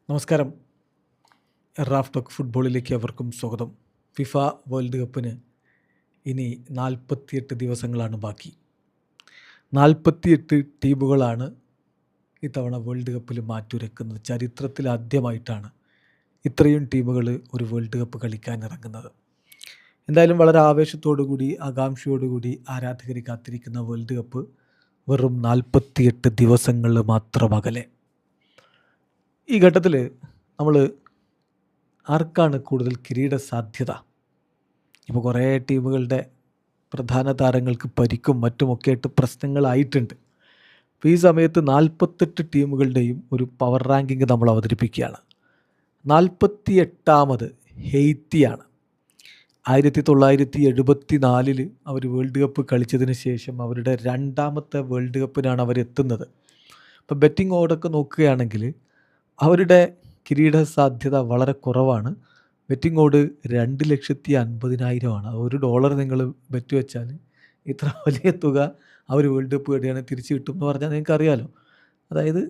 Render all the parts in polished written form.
നമസ്കാരം. Raf talk ഫുട്ബോളിലേക്ക് അവർക്കും സ്വാഗതം. ഫിഫ വേൾഡ് കപ്പിന് ഇനി 48 ദിവസങ്ങളാണ് ബാക്കി. 48 ടീമുകളാണ് ഇത്തവണ വേൾഡ് കപ്പിൽ മാറ്റുരയ്ക്കുന്നത്. ചരിത്രത്തിൽ ആദ്യമായിട്ടാണ് ഇത്രയും ടീമുകൾ ഒരു വേൾഡ് കപ്പ് കളിക്കാൻ ഇറങ്ങുന്നത്. എന്തായാലും വളരെ ആവേശത്തോടുകൂടി ആകാംക്ഷയോടുകൂടി ആരാധകർ കാത്തിരിക്കുന്ന വേൾഡ് കപ്പ് വെറും 48 ദിവസങ്ങൾ മാത്രം അകലെ. ഈ ഘട്ടത്തിൽ നമ്മൾ ആർക്കാണ് കൂടുതൽ കിരീട സാധ്യത? ഇപ്പോൾ കുറേ ടീമുകളുടെ പ്രധാന താരങ്ങൾക്ക് പരിക്കും മറ്റുമൊക്കെ ആയിട്ട് പ്രശ്നങ്ങളായിട്ടുണ്ട്. അപ്പോൾ ഈ സമയത്ത് 48 ടീമുകളുടെയും ഒരു പവർ റാങ്കിങ് നമ്മൾ അവതരിപ്പിക്കുകയാണ്. 48ാമത് ഹെയ്ത്തിയാണ്. 1974 അവർ വേൾഡ് കപ്പ് കളിച്ചതിന് ശേഷം അവരുടെ രണ്ടാമത്തെ വേൾഡ് കപ്പിനാണ് അവരെത്തുന്നത്. അപ്പോൾ ബെറ്റിംഗ് ഓഡൊക്കെ നോക്കുകയാണെങ്കിൽ അവരുടെ കിരീട സാധ്യത വളരെ കുറവാണ്. ബെറ്റിംഗ് ഓഡ് 2,50,000 $1 നിങ്ങൾ ബെറ്റ് വെച്ചാൽ ഇത്ര വലിയ തുക അവർ വേൾഡ് കപ്പ് വേണ്ടിയാണ് തിരിച്ചു കിട്ടും എന്ന് പറഞ്ഞാൽ നിങ്ങൾക്കറിയാലോ. അതായത്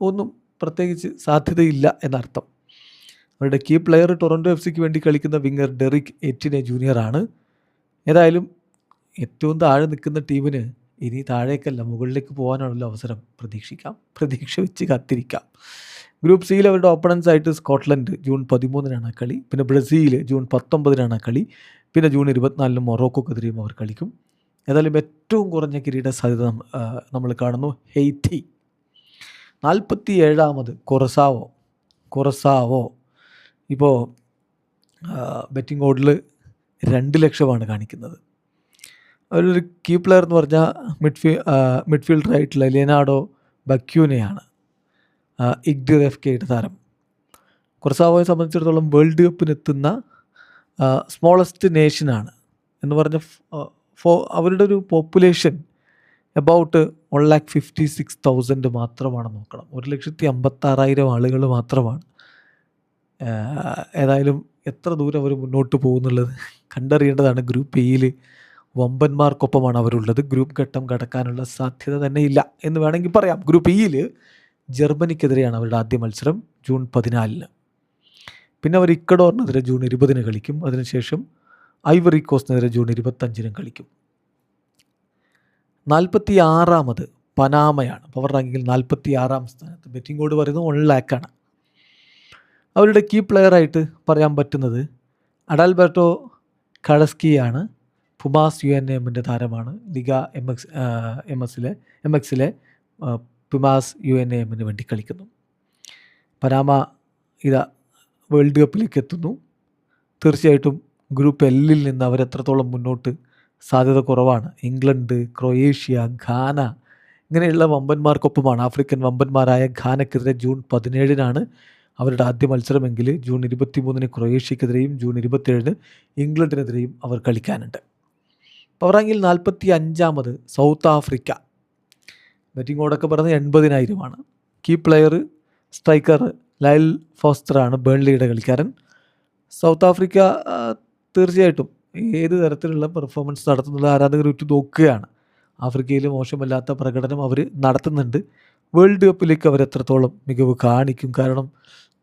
ഒന്നും പ്രത്യേകിച്ച് സാധ്യതയില്ല എന്നർത്ഥം. അവരുടെ കീ പ്ലെയർ ടൊറൻറ്റോ FC വേണ്ടി കളിക്കുന്ന വിങ്ങർ ഡെറിക് എറ്റിനെ ജൂനിയറാണ്. ഏതായാലും ഏറ്റവും താഴെ നിൽക്കുന്ന ടീമിന് ഇനി താഴേക്കല്ല മുകളിലേക്ക് പോകാനാണല്ലോ അവസരം. പ്രതീക്ഷ വെച്ച് കാത്തിരിക്കാം. ഗ്രൂപ്പ് സിയിൽ അവരുടെ ഓപ്പണൻസ് ആയിട്ട് സ്കോട്ട്ലൻഡ് ജൂൺ 13 കളി, പിന്നെ ബ്രസീൽ ജൂൺ 19 കളി, പിന്നെ ജൂൺ 24 മൊറോക്കോക്കെതിരെയും അവർ കളിക്കും. ഏതായാലും ഏറ്റവും കുറഞ്ഞ കിരീട സാധ്യത നമ്മൾ കാണുന്നു ഹെയ്ത്തി. 47ാമത് കൊറസാവോ. ഇപ്പോൾ ബെറ്റിംഗ് ഓഡിൽ 2 ലക്ഷമാണ് കാണിക്കുന്നത്. അവരൊരു കീ പ്ലെയർ എന്ന് പറഞ്ഞാൽ മിഡ്ഫീൽഡറായിട്ടുള്ള ലെനാർഡോ ബക്യൂനെയാണ്, ഇഗ്ഡിർ FKയുടെ താരം. കൊറസാവോയെ സംബന്ധിച്ചിടത്തോളം വേൾഡ് കപ്പിനെത്തുന്ന സ്മോളസ്റ്റ് നേഷനാണ് എന്ന് പറഞ്ഞ അവരുടെ ഒരു പോപ്പുലേഷൻ എബൌട്ട് 1,56,000 മാത്രമാണ്. നോക്കണം, 1,56,000 ആളുകൾ മാത്രമാണ്. ഏതായാലും എത്ര ദൂരം അവർ മുന്നോട്ട് പോകുന്നുള്ളത് കണ്ടറിയേണ്ടതാണ്. ഗ്രൂപ്പ് എയിൽ വമ്പന്മാർക്കൊപ്പമാണ് അവരുള്ളത്. ഗ്രൂപ്പ് ഘട്ടം കടക്കാനുള്ള സാധ്യത തന്നെ ഇല്ല എന്ന് വേണമെങ്കിൽ പറയാം. ഗ്രൂപ്പ് ഇയിൽ ജർമ്മനിക്കെതിരെയാണ് അവരുടെ ആദ്യ മത്സരം ജൂൺ 14. പിന്നെ അവർ ഇക്വഡോറിനെതിരെ ജൂൺ 20 കളിക്കും. അതിനുശേഷം ഐവറി കോസ്റ്റിനെതിരെ ജൂൺ 25 കളിക്കും. 46ാമത് പനാമയാണ്. പവർ റാങ്കിങ്ങിൽ 46ാം സ്ഥാനത്ത്. ബെറ്റിംഗ് ഓഡ് പറയുന്നത് 1 ലക്ഷമാണ്. അവരുടെ കീ പ്ലെയറായിട്ട് പറയാൻ പറ്റുന്നത് അഡാൽബർട്ടോ കഴസ്കിയാണ്. പുമാസ് UNAMൻ്റെ താരമാണ്. ലിഗ MXലെ പുമാസ് UNAMന് വേണ്ടി കളിക്കുന്നു. പനാമ ഇതാ വേൾഡ് കപ്പിലേക്ക് എത്തുന്നു. തീർച്ചയായിട്ടും ഗ്രൂപ്പ് എല്ലിൽ നിന്ന് അവരെത്രത്തോളം മുന്നോട്ട് സാധ്യത കുറവാണ്. ഇംഗ്ലണ്ട്, ക്രൊയേഷ്യ, ഘാന ഇങ്ങനെയുള്ള വമ്പന്മാർക്കൊപ്പമാണ്. ആഫ്രിക്കൻ വമ്പന്മാരായ ഘാനക്കെതിരെ ജൂൺ 17 അവരുടെ ആദ്യ മത്സരമെങ്കിൽ ജൂൺ 23 ക്രൊയേഷ്യക്കെതിരെയും ജൂൺ 27 ഇംഗ്ലണ്ടിനെതിരെയും അവർ കളിക്കാനുണ്ട്. പവർ റാങ്കിൽ 45ാമത് സൗത്ത് ആഫ്രിക്ക. ബെറ്റിംഗ് ഓടൊക്കെ പറഞ്ഞത് 80,000. കീ പ്ലെയർ സ്ട്രൈക്കർ ലൈൽ ഫോസ്റ്ററാണ്, ബേൺലിയുടെ കളിക്കാരൻ. സൗത്ത് ആഫ്രിക്ക തീർച്ചയായിട്ടും ഏത് തരത്തിലുള്ള പെർഫോമൻസ് നടത്തുന്നുള്ള ആരാധകർ ഉറ്റു നോക്കുകയാണ്. ആഫ്രിക്കയിൽ മോശമല്ലാത്ത പ്രകടനം അവർ നടത്തുന്നുണ്ട്. വേൾഡ് കപ്പിലേക്ക് അവർ എത്രത്തോളം മികവ് കാണിക്കും? കാരണം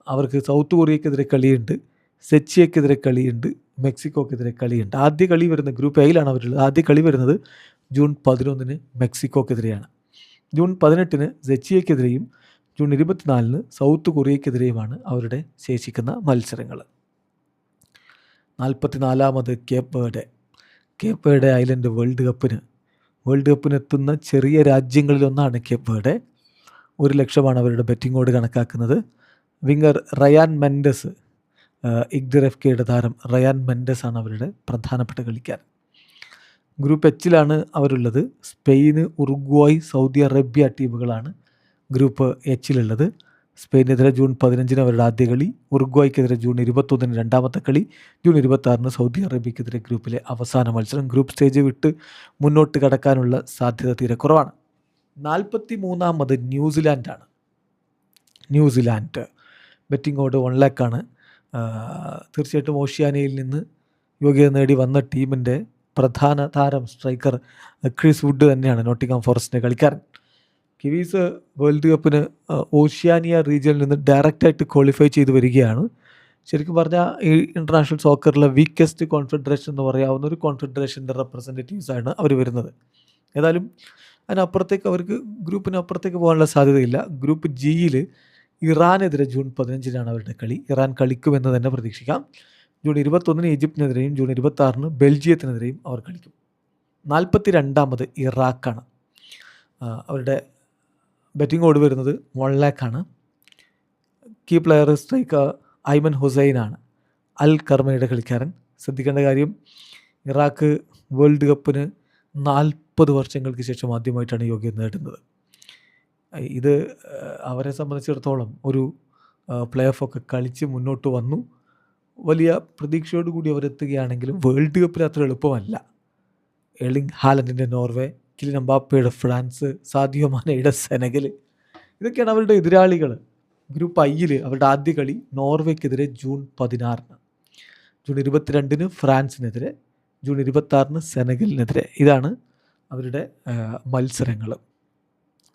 അവർക്ക് സൗത്ത് കൊറിയക്കെതിരെ കളിയുണ്ട്, സെച്ചിയക്കെതിരെ കളിയുണ്ട്, മെക്സിക്കോക്കെതിരെ കളിയുണ്ട്. ആദ്യ കളി വരുന്നത് ഗ്രൂപ്പ് എയിലാണ് അവരുള്ളത്. ആദ്യ കളി വരുന്നത് ജൂൺ 11 മെക്സിക്കോക്കെതിരെയാണ്. ജൂൺ 18 സെച്ചിയക്കെതിരെയും ജൂൺ 24 സൗത്ത് കൊറിയക്കെതിരെയുമാണ് അവരുടെ ശേഷിക്കുന്ന മത്സരങ്ങൾ. 44ാമത് കേപ്പ് വേർഡെ ഐലൻഡ് വേൾഡ് കപ്പിന് എത്തുന്ന ചെറിയ രാജ്യങ്ങളിലൊന്നാണ് കേപ്പ് വേർഡെ. 1 ലക്ഷമാണ് അവരുടെ ബെറ്റിംഗ് ഓഡ് കണക്കാക്കുന്നത്. വിങ്ങർ റയാൻ മെൻഡസ്, ഇഗ്ഡിർ FKയുടെ താരം റയാൻ മെൻഡസ് ആണ് അവരുടെ പ്രധാനപ്പെട്ട കളിക്കാരൻ. ഗ്രൂപ്പ് എച്ചിലാണ് അവരുള്ളത്. സ്പെയിന്, ഉറുഗ്വായ്, സൗദി അറേബ്യ ടീമുകളാണ് ഗ്രൂപ്പ് എച്ചിലുള്ളത്. സ്പെയിനെതിരെ ജൂൺ 15 അവരുടെ ആദ്യ കളി, ഉറുഗ്വായ്ക്കെതിരെ ജൂൺ 21 രണ്ടാമത്തെ കളി, ജൂൺ 26 സൗദി അറേബ്യക്കെതിരെ ഗ്രൂപ്പിലെ അവസാന മത്സരം. ഗ്രൂപ്പ് സ്റ്റേജ് വിട്ട് മുന്നോട്ട് കടക്കാനുള്ള സാധ്യത തീരെ കുറവാണ്. 43ാമത് ന്യൂസിലാൻഡ്. ബെറ്റിംഗ് ഓഡ് 1 ലക്ഷമാണ്. തീർച്ചയായിട്ടും ഓഷ്യാനയിൽ നിന്ന് യോഗ്യത നേടി വന്ന ടീമിൻ്റെ പ്രധാന താരം സ്ട്രൈക്കർ ക്രിസ് വുഡ് തന്നെയാണ്, നോട്ടിംഗ്ഹാം ഫോറസ്റ്റിൻ്റെ കളിക്കാരൻ. കിവീസ് വേൾഡ് കപ്പിന് ഓഷ്യാനിയ റീജിയനിൽ നിന്ന് ഡയറക്റ്റായിട്ട് ക്വാളിഫൈ ചെയ്ത് വരികയാണ്. ശരിക്കും പറഞ്ഞാൽ ഈ ഇൻ്റർനാഷണൽ സോക്കറിലെ വീക്കസ്റ്റ് കോൺഫെഡറേഷൻ എന്ന് പറയാവുന്ന ഒരു കോൺഫെഡറേഷൻ്റെ റെപ്രസെൻറ്റേറ്റീവ്സാണ് അവർ വരുന്നത്. ഏതായാലും അതിനപ്പുറത്തേക്ക് അവർക്ക് ഗ്രൂപ്പിനപ്പുറത്തേക്ക് പോകാനുള്ള സാധ്യതയില്ല. ഗ്രൂപ്പ് ജിയിൽ ഇറാനെതിരെ ജൂൺ 15 അവരുടെ കളി. ഇറാൻ കളിക്കുമെന്ന് തന്നെ പ്രതീക്ഷിക്കാം. ജൂൺ 21 ഈജിപ്തിനെതിരെയും ജൂൺ 26 ബെൽജിയത്തിനെതിരെയും അവർ കളിക്കും. 42 ഇറാഖാണ്. അവരുടെ ബെറ്റിംഗ് ഓട് വരുന്നത് 1 lakh. Key player striker Ayman ഹുസൈനാണ്, അൽ കർമയുടെ കളിക്കാരൻ. ശ്രദ്ധിക്കേണ്ട കാര്യം, ഇറാഖ് വേൾഡ് കപ്പിന് 40 വർഷങ്ങൾക്ക് ശേഷം ആദ്യമായിട്ടാണ് യോഗ്യത നേടുന്നത്. ഇത് അവരെ സംബന്ധിച്ചിടത്തോളം ഒരു പ്ലേ ഓഫൊക്കെ കളിച്ച് മുന്നോട്ട് വന്നു. വലിയ പ്രതീക്ഷയോടുകൂടി അവരെത്തുകയാണെങ്കിലും വേൾഡ് കപ്പിൽ അത്ര എളുപ്പമല്ല. എർലിംഗ് ഹാലൻഡിൻ്റെ നോർവേ, കിലിൻ എംബാപ്പയുടെ ഫ്രാൻസ്, സാദിയോ മാനയുടെ സെനഗൽ, ഇതൊക്കെയാണ് അവരുടെ എതിരാളികൾ. ഗ്രൂപ്പ് ഐയിൽ അവരുടെ ആദ്യ കളി നോർവേക്കെതിരെ ജൂൺ 16, ജൂൺ 22 ഫ്രാൻസിനെതിരെ, ജൂൺ 26 സെനഗലിനെതിരെ. ഇതാണ് അവരുടെ മത്സരങ്ങൾ.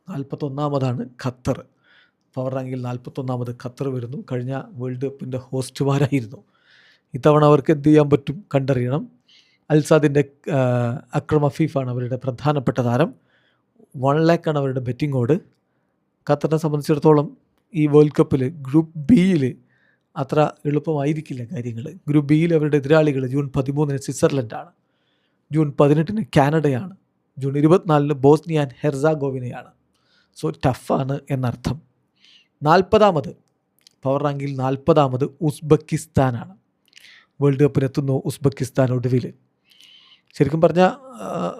41 ഖത്തർ. പവർ റാങ്കിൽ 41 ഖത്തർ വരുന്നു. കഴിഞ്ഞ വേൾഡ് കപ്പിൻ്റെ ഹോസ്റ്റുമാരായിരുന്നു. ഇത്തവണ അവർക്ക് എന്ത് ചെയ്യാൻ പറ്റും കണ്ടറിയണം. അൽസാദിൻ്റെ അക്രം അഫീഫാണ് അവരുടെ പ്രധാനപ്പെട്ട താരം. 1 lakh അവരുടെ ബെറ്റിംഗ് ഓട്. ഖത്തറിനെ സംബന്ധിച്ചിടത്തോളം ഈ വേൾഡ് കപ്പിൽ ഗ്രൂപ്പ് ബിയിൽ അത്ര എളുപ്പമായിരിക്കില്ല കാര്യങ്ങൾ. ഗ്രൂപ്പ് ബിയിൽ അവരുടെ എതിരാളികൾ ജൂൺ 13 സ്വിറ്റ്സർലൻഡാണ്, ജൂൺ 18 കാനഡയാണ്, ജൂൺ 24 ബോസ്നിയ ആൻഡ് ഹെർസാഗോവിനയാണ്. സോ ടഫാണ് എന്നർത്ഥം. 40 പവർ റാങ്കിൽ 40 ഉസ്ബെക്കിസ്ഥാനാണ്. വേൾഡ് കപ്പിനെത്തുന്നു ഉസ്ബെക്കിസ്ഥാൻ ഒടുവിൽ. ശരിക്കും പറഞ്ഞാൽ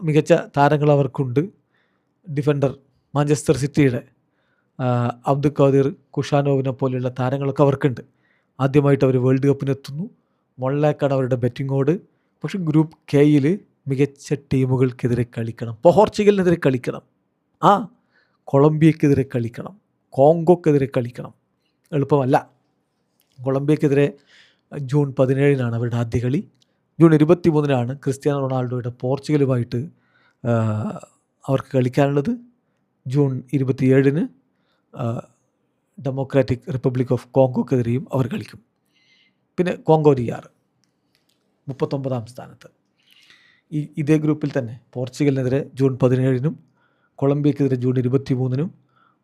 മികച്ച താരങ്ങൾ അവർക്കുണ്ട്. ഡിഫൻഡർ മാഞ്ചസ്റ്റർ സിറ്റിയുടെ അബ്ദുൽ ഖാദിർ കുഷാനോവിനെ പോലെയുള്ള താരങ്ങളൊക്കെ അവർക്കുണ്ട്. ആദ്യമായിട്ട് അവർ വേൾഡ് കപ്പിനെത്തുന്നു. 1 lakh അവരുടെ ബെറ്റിംഗ് ഓട്. പക്ഷേ ഗ്രൂപ്പ് കെയിൽ മികച്ച ടീമുകൾക്കെതിരെ കളിക്കണം. പോർച്ചുഗലിനെതിരെ കളിക്കണം, കൊളംബിയക്കെതിരെ കളിക്കണം, കോങ്കോക്കെതിരെ കളിക്കണം. എളുപ്പമല്ല. കൊളംബിയക്കെതിരെ ജൂൺ 17 അവരുടെ ആദ്യ കളി. ജൂൺ 23 ക്രിസ്ത്യാനോ റൊണാൾഡോയുടെ പോർച്ചുഗലുമായിട്ട് അവർക്ക് കളിക്കാനുള്ളത്. ജൂൺ 27 ഡെമോക്രാറ്റിക് റിപ്പബ്ലിക് ഓഫ് കോങ്കോക്കെതിരെയും അവർ കളിക്കും. പിന്നെ കോങ്കോ DR 39 സ്ഥാനത്ത്. ഇതേ ഗ്രൂപ്പിൽ തന്നെ പോർച്ചുഗലിനെതിരെ ജൂൺ 17 കൊളംബിയക്കെതിരെ ജൂൺ 23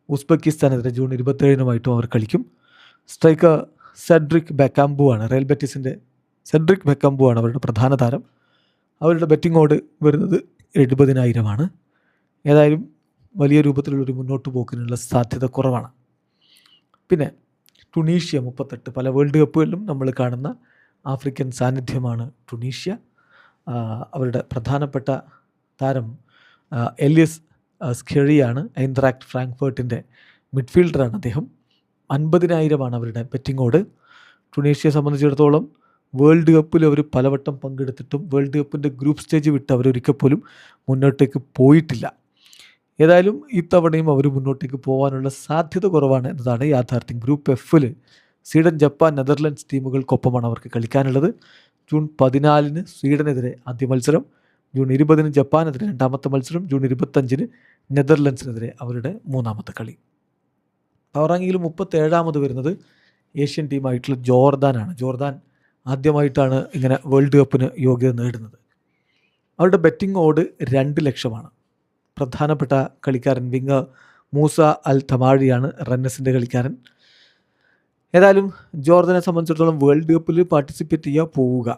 ഉസ്ബെക്കിസ്ഥാനെതിരെ ജൂൺ 27 അവർ കളിക്കും. സ്ട്രൈക്കർ സെഡ്രിക് ബെക്കാംബു ആണ്. റയൽ ബെറ്റിസിൻ്റെ സെഡ്രിക് ബെക്കാംബു ആണ് അവരുടെ പ്രധാന താരം. അവരുടെ ബെറ്റിംഗ് ഓട് വരുന്നത് 70,000. ഏതായാലും വലിയ രൂപത്തിലുള്ളൊരു മുന്നോട്ട് പോക്കിനുള്ള സാധ്യത കുറവാണ്. പിന്നെ ടുണീഷ്യ 38. പല വേൾഡ് കപ്പുകളിലും നമ്മൾ കാണുന്ന ആഫ്രിക്കൻ സാന്നിധ്യമാണ് ടുണീഷ്യ. അവരുടെ പ്രധാനപ്പെട്ട താരം എലിയസ് സ്കെറിയാണ്. ഐൻട്രാക്ട് ഫ്രാങ്ക്ഫർട്ടിൻ്റെ മിഡ്ഫീൽഡറാണ് അദ്ദേഹം. 50,000 അവരുടെ ബെറ്റിംഗ് ഓട്. ടുണീഷ്യയെ സംബന്ധിച്ചിടത്തോളം വേൾഡ് കപ്പിൽ അവർ പലവട്ടം പങ്കെടുത്തിട്ടും വേൾഡ് കപ്പിൻ്റെ ഗ്രൂപ്പ് സ്റ്റേജ് വിട്ട് അവരൊരിക്കൽ പോലും മുന്നോട്ടേക്ക് പോയിട്ടില്ല. ഏതായാലും ഇത്തവണയും അവർ മുന്നോട്ടേക്ക് പോകാനുള്ള സാധ്യത കുറവാണ് എന്നതാണ് യാഥാർത്ഥ്യം. ഗ്രൂപ്പ് എഫിൽ സ്വീഡൻ, ജപ്പാൻ, നെതർലൻഡ്സ് ടീമുകൾക്കൊപ്പമാണ് അവർക്ക് കളിക്കാനുള്ളത്. ജൂൺ 14 സ്വീഡനെതിരെ ആദ്യ മത്സരം, ജൂൺ 20 ജപ്പാനെതിരെ രണ്ടാമത്തെ മത്സരം, ജൂൺ 25 നെതർലൻഡ്സിനെതിരെ അവരുടെ മൂന്നാമത്തെ കളി. പവർ റാങ്കിൽ 37 വരുന്നത് ഏഷ്യൻ ടീമായിട്ടുള്ള ജോർദാനാണ്. ജോർദാൻ ആദ്യമായിട്ടാണ് ഇങ്ങനെ വേൾഡ് കപ്പിന് യോഗ്യത നേടുന്നത്. അവരുടെ ബെറ്റിംഗ് ഓട് 2 ലക്ഷമാണ്. പ്രധാനപ്പെട്ട കളിക്കാരൻ വിങ്ങർ മൂസ അൽ തമാഴിയാണ് റന്നസിൻ്റെ കളിക്കാരൻ. ഏതായാലും ജോർദനെ സംബന്ധിച്ചിടത്തോളം വേൾഡ് കപ്പിൽ പാർട്ടിസിപ്പേറ്റ് ചെയ്യാൻ പോവുക.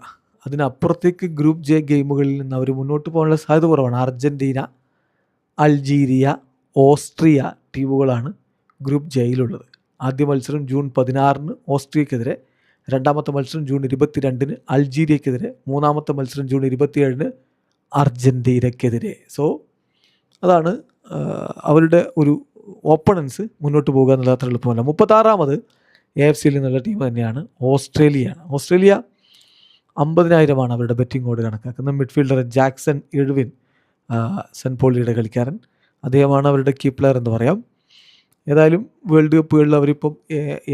അതിനപ്പുറത്തേക്ക് ഗ്രൂപ്പ് ജെ ഗെയിമുകളിൽ നിന്ന് അവർ മുന്നോട്ട് പോകാനുള്ള സാധ്യത കുറവാണ്. അർജൻറ്റീന, അൾജീരിയ, ഓസ്ട്രിയ ടീമുകളാണ് ഗ്രൂപ്പ് ജെയിലുള്ളത്. ആദ്യ മത്സരം ജൂൺ 16 ഓസ്ട്രിയക്കെതിരെ, രണ്ടാമത്തെ മത്സരം ജൂൺ 22 അൾജീരിയക്കെതിരെ, മൂന്നാമത്തെ മത്സരം ജൂൺ 27 അർജൻറ്റീനക്കെതിരെ. സോ അതാണ് അവരുടെ ഒരു ഓപ്പണൻസ്. മുന്നോട്ട് പോകുക എന്നുള്ള അത്ര എളുപ്പമല്ല. 36 AFCയിൽ നിന്നുള്ള ടീം തന്നെയാണ് ഓസ്ട്രേലിയയാണ്. ഓസ്ട്രേലിയ 50,000 അവരുടെ ബെറ്റിംഗ് ഓട് കണക്കാക്കുന്നത്. മിഡ്ഫീൽഡർ ജാക്സൺ ഇർവിൻ, സെൻറ്റ് പോളിയുടെ കളിക്കാരൻ, അദ്ദേഹമാണ് അവരുടെ കീ പ്ലെയർ എന്ന് പറയാം. ഏതായാലും വേൾഡ് കപ്പുകളിൽ അവരിപ്പം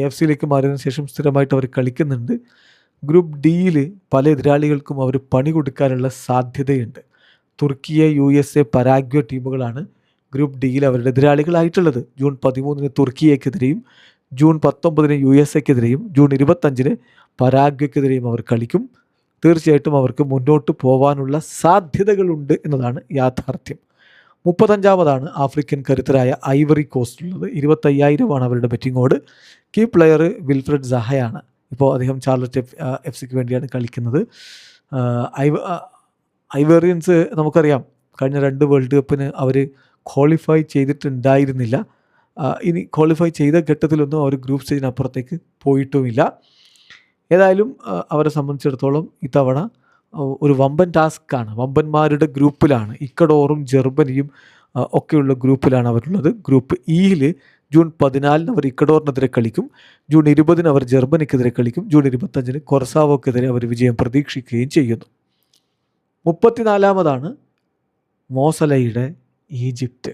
AFCയിലേക്ക് മാറിയതിനു ശേഷം സ്ഥിരമായിട്ട് അവർ കളിക്കുന്നുണ്ട്. ഗ്രൂപ്പ് ഡിയിൽ പല എതിരാളികൾക്കും അവർ പണി കൊടുക്കാനുള്ള സാധ്യതയുണ്ട്. തുർക്കിയെ, USA, പരാഗ്വേ ടീമുകളാണ് ഗ്രൂപ്പ് ഡിയിൽ അവരുടെ എതിരാളികളായിട്ടുള്ളത്. ജൂൺ 13 തുർക്കിയെക്കെതിരെയും ജൂൺ 19 USA-ക്കെതിരെയും ജൂൺ 25 പരാഗ്വയ്ക്കെതിരെയും അവർ കളിക്കും. തീർച്ചയായിട്ടും അവർക്ക് മുന്നോട്ട് പോകാനുള്ള സാധ്യതകളുണ്ട് എന്നതാണ് യാഥാർത്ഥ്യം. 35-ാമതാണ് ആഫ്രിക്കൻ കരുത്തരായ ഐവറി കോസ്റ്റിലുള്ളത്. 25,000 അവരുടെ betting odd. Key player Wilfried സഹയാണ്. ഇപ്പോൾ അദ്ദേഹം ചാർലറ്റ് FC-ക്ക് വേണ്ടിയാണ് കളിക്കുന്നത്. ഐവേറിയൻസ് നമുക്കറിയാം, കഴിഞ്ഞ 2 വേൾഡ് കപ്പിന് അവർ ക്വാളിഫൈ ചെയ്തിട്ടുണ്ടായിരുന്നില്ല. ഇനി ക്വാളിഫൈ ചെയ്ത ഘട്ടത്തിലൊന്നും അവർ ഗ്രൂപ്പ് സ്റ്റേജിനപ്പുറത്തേക്ക് പോയിട്ടുമില്ല. ഏതായാലും അവരെ സംബന്ധിച്ചിടത്തോളം ഇത്തവണ ഒരു വമ്പൻ ടാസ്ക്കാണ്. വമ്പന്മാരുടെ ഗ്രൂപ്പിലാണ്. ഇക്കഡോറും ജർമ്മനിയും ഒക്കെയുള്ള ഗ്രൂപ്പിലാണ് അവരുള്ളത്. ഗ്രൂപ്പ് ഇയിൽ ജൂൺ 14 അവർ ഇക്കഡോറിനെതിരെ കളിക്കും. ജൂൺ 20 അവർ ജർമ്മനിക്കെതിരെ കളിക്കും. ജൂൺ 25 കൊറസാവോക്കെതിരെ അവർ വിജയം പ്രതീക്ഷിക്കുകയും ചെയ്യുന്നു. 34-ാമതാണ് മോസലയുടെ ഈജിപ്റ്റ്.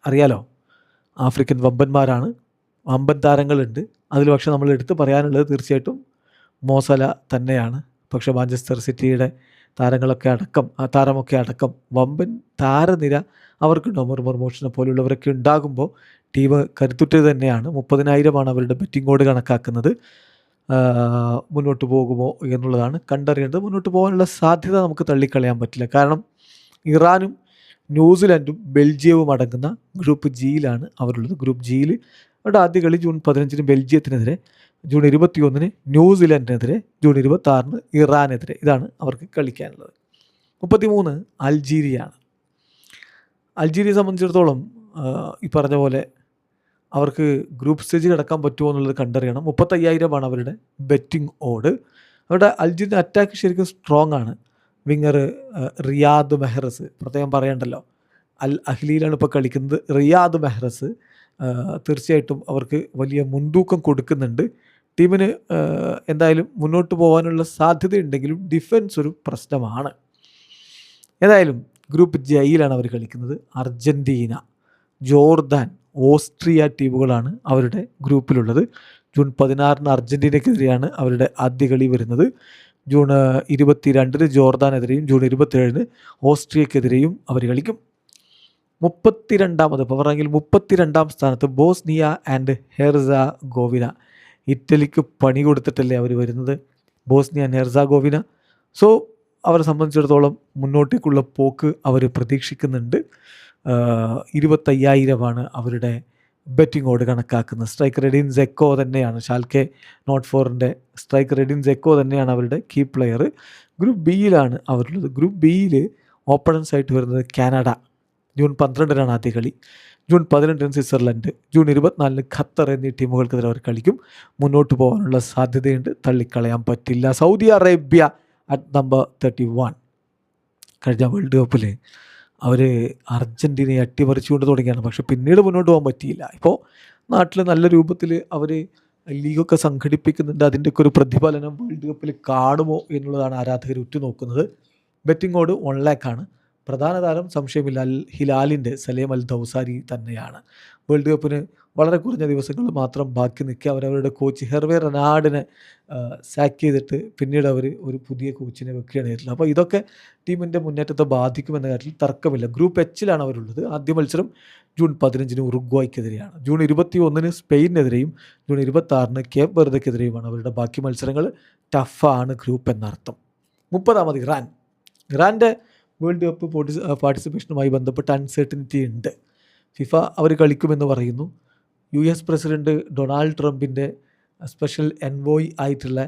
അറിയാലോ, ആഫ്രിക്കൻ വമ്പന്മാരാണ്, വമ്പൻ താരങ്ങളുണ്ട്. അതിൽ പക്ഷേ നമ്മൾ എടുത്ത് പറയാനുള്ളത് തീർച്ചയായിട്ടും മോസല തന്നെയാണ്. പക്ഷേ മാഞ്ചസ്റ്റർ സിറ്റിയുടെ താരമൊക്കെ അടക്കം വമ്പൻ താരനിര അവർക്കുണ്ട്. ഒമർ മർമൂഷിനെ പോലുള്ളവരൊക്കെ ഉണ്ടാകുമ്പോൾ ടീം കരുത്തുറ്റത് തന്നെയാണ്. 30,000 അവരുടെ ബെറ്റിംഗ് ഓഡ് കണക്കാക്കുന്നത്. മുന്നോട്ട് പോകുമോ എന്നുള്ളതാണ് കണ്ടറിയേണ്ടത്. മുന്നോട്ട് പോകാനുള്ള സാധ്യത നമുക്ക് തള്ളിക്കളയാൻ പറ്റില്ല. കാരണം ഇറാനും ന്യൂസിലൻഡും ബെൽജിയവും അടങ്ങുന്ന ഗ്രൂപ്പ് ജിയിലാണ് അവരുള്ളത്. ഗ്രൂപ്പ് ജിയിൽ അവരുടെ ആദ്യ കളി ജൂൺ 15 ബെൽജിയത്തിനെതിരെ, ജൂൺ 21 ന്യൂസിലൻഡിനെതിരെ, ജൂൺ 26 ഇറാനെതിരെ. ഇതാണ് അവർക്ക് കളിക്കാനുള്ളത്. 33 അൾജീരിയയാണ്. അൾജീരിയയെ സംബന്ധിച്ചിടത്തോളം ഈ പറഞ്ഞ പോലെ അവർക്ക് ഗ്രൂപ്പ് സ്റ്റേജ് കിടക്കാൻ പറ്റുമോ എന്നുള്ളത് കണ്ടറിയണം. 35,000 അവരുടെ ബെറ്റിംഗ് ഓഡ്. അവരുടെ അൾജീരിയൻ അറ്റാക്ക് ശരിക്കും സ്ട്രോങ് ആണ്. വിങ്ങർ റിയാദ് മെഹ്റസ്, പ്രത്യേകം പറയണ്ടല്ലോ, അൽ അഹ്ലിയിലാണ് ഇപ്പോൾ കളിക്കുന്നത്. റിയാദ് മെഹ്റസ് തീർച്ചയായിട്ടും അവർക്ക് വലിയ മുൻതൂക്കം കൊടുക്കുന്നുണ്ട്. ടീമിന് എന്തായാലും മുന്നോട്ട് പോകാനുള്ള സാധ്യതയുണ്ടെങ്കിലും ഡിഫൻസ് ഒരു പ്രശ്നമാണ്. ഏതായാലും ഗ്രൂപ്പ് ജയിലാണ് അവർ കളിക്കുന്നത്. അർജൻറ്റീന, ജോർദാൻ, ഓസ്ട്രിയ ടീമുകളാണ് അവരുടെ ഗ്രൂപ്പിലുള്ളത്. ജൂൺ 16 അർജൻറ്റീനയ്ക്കെതിരെയാണ് അവരുടെ ആദ്യ കളി വരുന്നത്. ജൂൺ 22 ജോർദാനെതിരെയും ജൂൺ 27 ഓസ്ട്രിയക്കെതിരെയും അവർ കളിക്കും. 32-ാമത് പവർ റാങ്കിൽ 32-ാം സ്ഥാനത്ത് ബോസ്നിയ ആൻഡ് ഹെർസഗോവിന. ഇറ്റലിക്ക് പണി കൊടുത്തിട്ടല്ലേ അവർ വരുന്നത്, ബോസ്നിയ ആൻഡ് ഹെർസഗോവിന. സോ അവരെ സംബന്ധിച്ചിടത്തോളം മുന്നോട്ടേക്കുള്ള പോക്ക് അവർ പ്രതീക്ഷിക്കുന്നുണ്ട്. 25,000 അവരുടെ ബെറ്റിംഗ് ഓഡ് കണക്കാക്കുന്നത്. സ്ട്രൈക്കർ എഡിൻ സെക്കോ തന്നെയാണ്, ഷാൽക്കെ നോട്ട് ഫോറിൻ്റെ സ്ട്രൈക്കർ എഡിൻ സെക്കോ തന്നെയാണ് അവരുടെ കീ പ്ലെയർ. ഗ്രൂപ്പ് ബിയിലാണ് അവരുള്ളത്. ഗ്രൂപ്പ് ബിയിൽ ഓപ്പണൻസ് ആയിട്ട് വരുന്നത് കാനഡ. ജൂൺ 12 ആദ്യ കളി. ജൂൺ 18 സ്വിറ്റ്സർലൻഡ്, ജൂൺ 24 ഖത്തർ എന്നീ ടീമുകൾക്കെതിരെ അവർ കളിക്കും. മുന്നോട്ട് പോകാനുള്ള സാധ്യതയുണ്ട്, തള്ളിക്കളയാൻ പറ്റില്ല. Saudi Arabia at number 31. കഴിഞ്ഞ വേൾഡ് കപ്പിൽ അവർ അർജൻറ്റീനയെ അട്ടിമറിച്ചുകൊണ്ട് തുടങ്ങിയാണ്. പക്ഷെ പിന്നീട് മുന്നോട്ട് പോകാൻ പറ്റിയില്ല. ഇപ്പോൾ നാട്ടിൽ നല്ല രൂപത്തിൽ അവർ ലീഗൊക്കെ സംഘടിപ്പിക്കുന്നുണ്ട്. അതിൻ്റെയൊക്കെ ഒരു പ്രതിഫലനം വേൾഡ് കപ്പിൽ കാണുമോ എന്നുള്ളതാണ് ആരാധകർ ഉറ്റുനോക്കുന്നത്. Betting odd 1 lakh. പ്രധാന താരം സംശയമില്ല അൽ ഹിലാലിൻ്റെ സലേം അൽ ദൗസാരി തന്നെയാണ്. വേൾഡ് കപ്പിന് വളരെ കുറഞ്ഞ ദിവസങ്ങൾ മാത്രം ബാക്കി നിൽക്കുക. അവരവരുടെ കോച്ച് ഹെർവേ റെനാർഡിനെ സാക്ക് ചെയ്തിട്ട് പിന്നീട് അവർ ഒരു പുതിയ കോച്ചിനെ വെക്കുകയാണ് ചെയ്തിട്ടുള്ളത്. അപ്പോൾ ഇതൊക്കെ ടീമിൻ്റെ മുന്നേറ്റത്തെ ബാധിക്കുമെന്ന കാര്യത്തിൽ തർക്കമില്ല. ഗ്രൂപ്പ് എച്ചിലാണ് അവരുള്ളത്. ആദ്യ മത്സരം ജൂൺ 15 ഉറുഗ്വായ്ക്കെതിരെയാണ്. ജൂൺ 21 സ്പെയിനെതിരെയും ജൂൺ 26 കേപ്പ് വെർദെക്കെതിരെയുമാണ് അവരുടെ ബാക്കി മത്സരങ്ങൾ. ടഫാണ് ഗ്രൂപ്പ് എന്നർത്ഥം. 30-ാമത് ഇറാൻ. ഇറാൻ്റെ വേൾഡ് കപ്പ് പാർട്ടിസിപ്പേഷനുമായി ബന്ധപ്പെട്ട് അൺസർട്ടനിറ്റി ഉണ്ട്. ഫിഫ അവർ കളിക്കുമെന്ന് പറയുന്നു. US പ്രസിഡൻറ്റ് ഡൊണാൾഡ് ട്രംപിൻ്റെ സ്പെഷ്യൽ എൻവോയ് ആയിട്ടുള്ള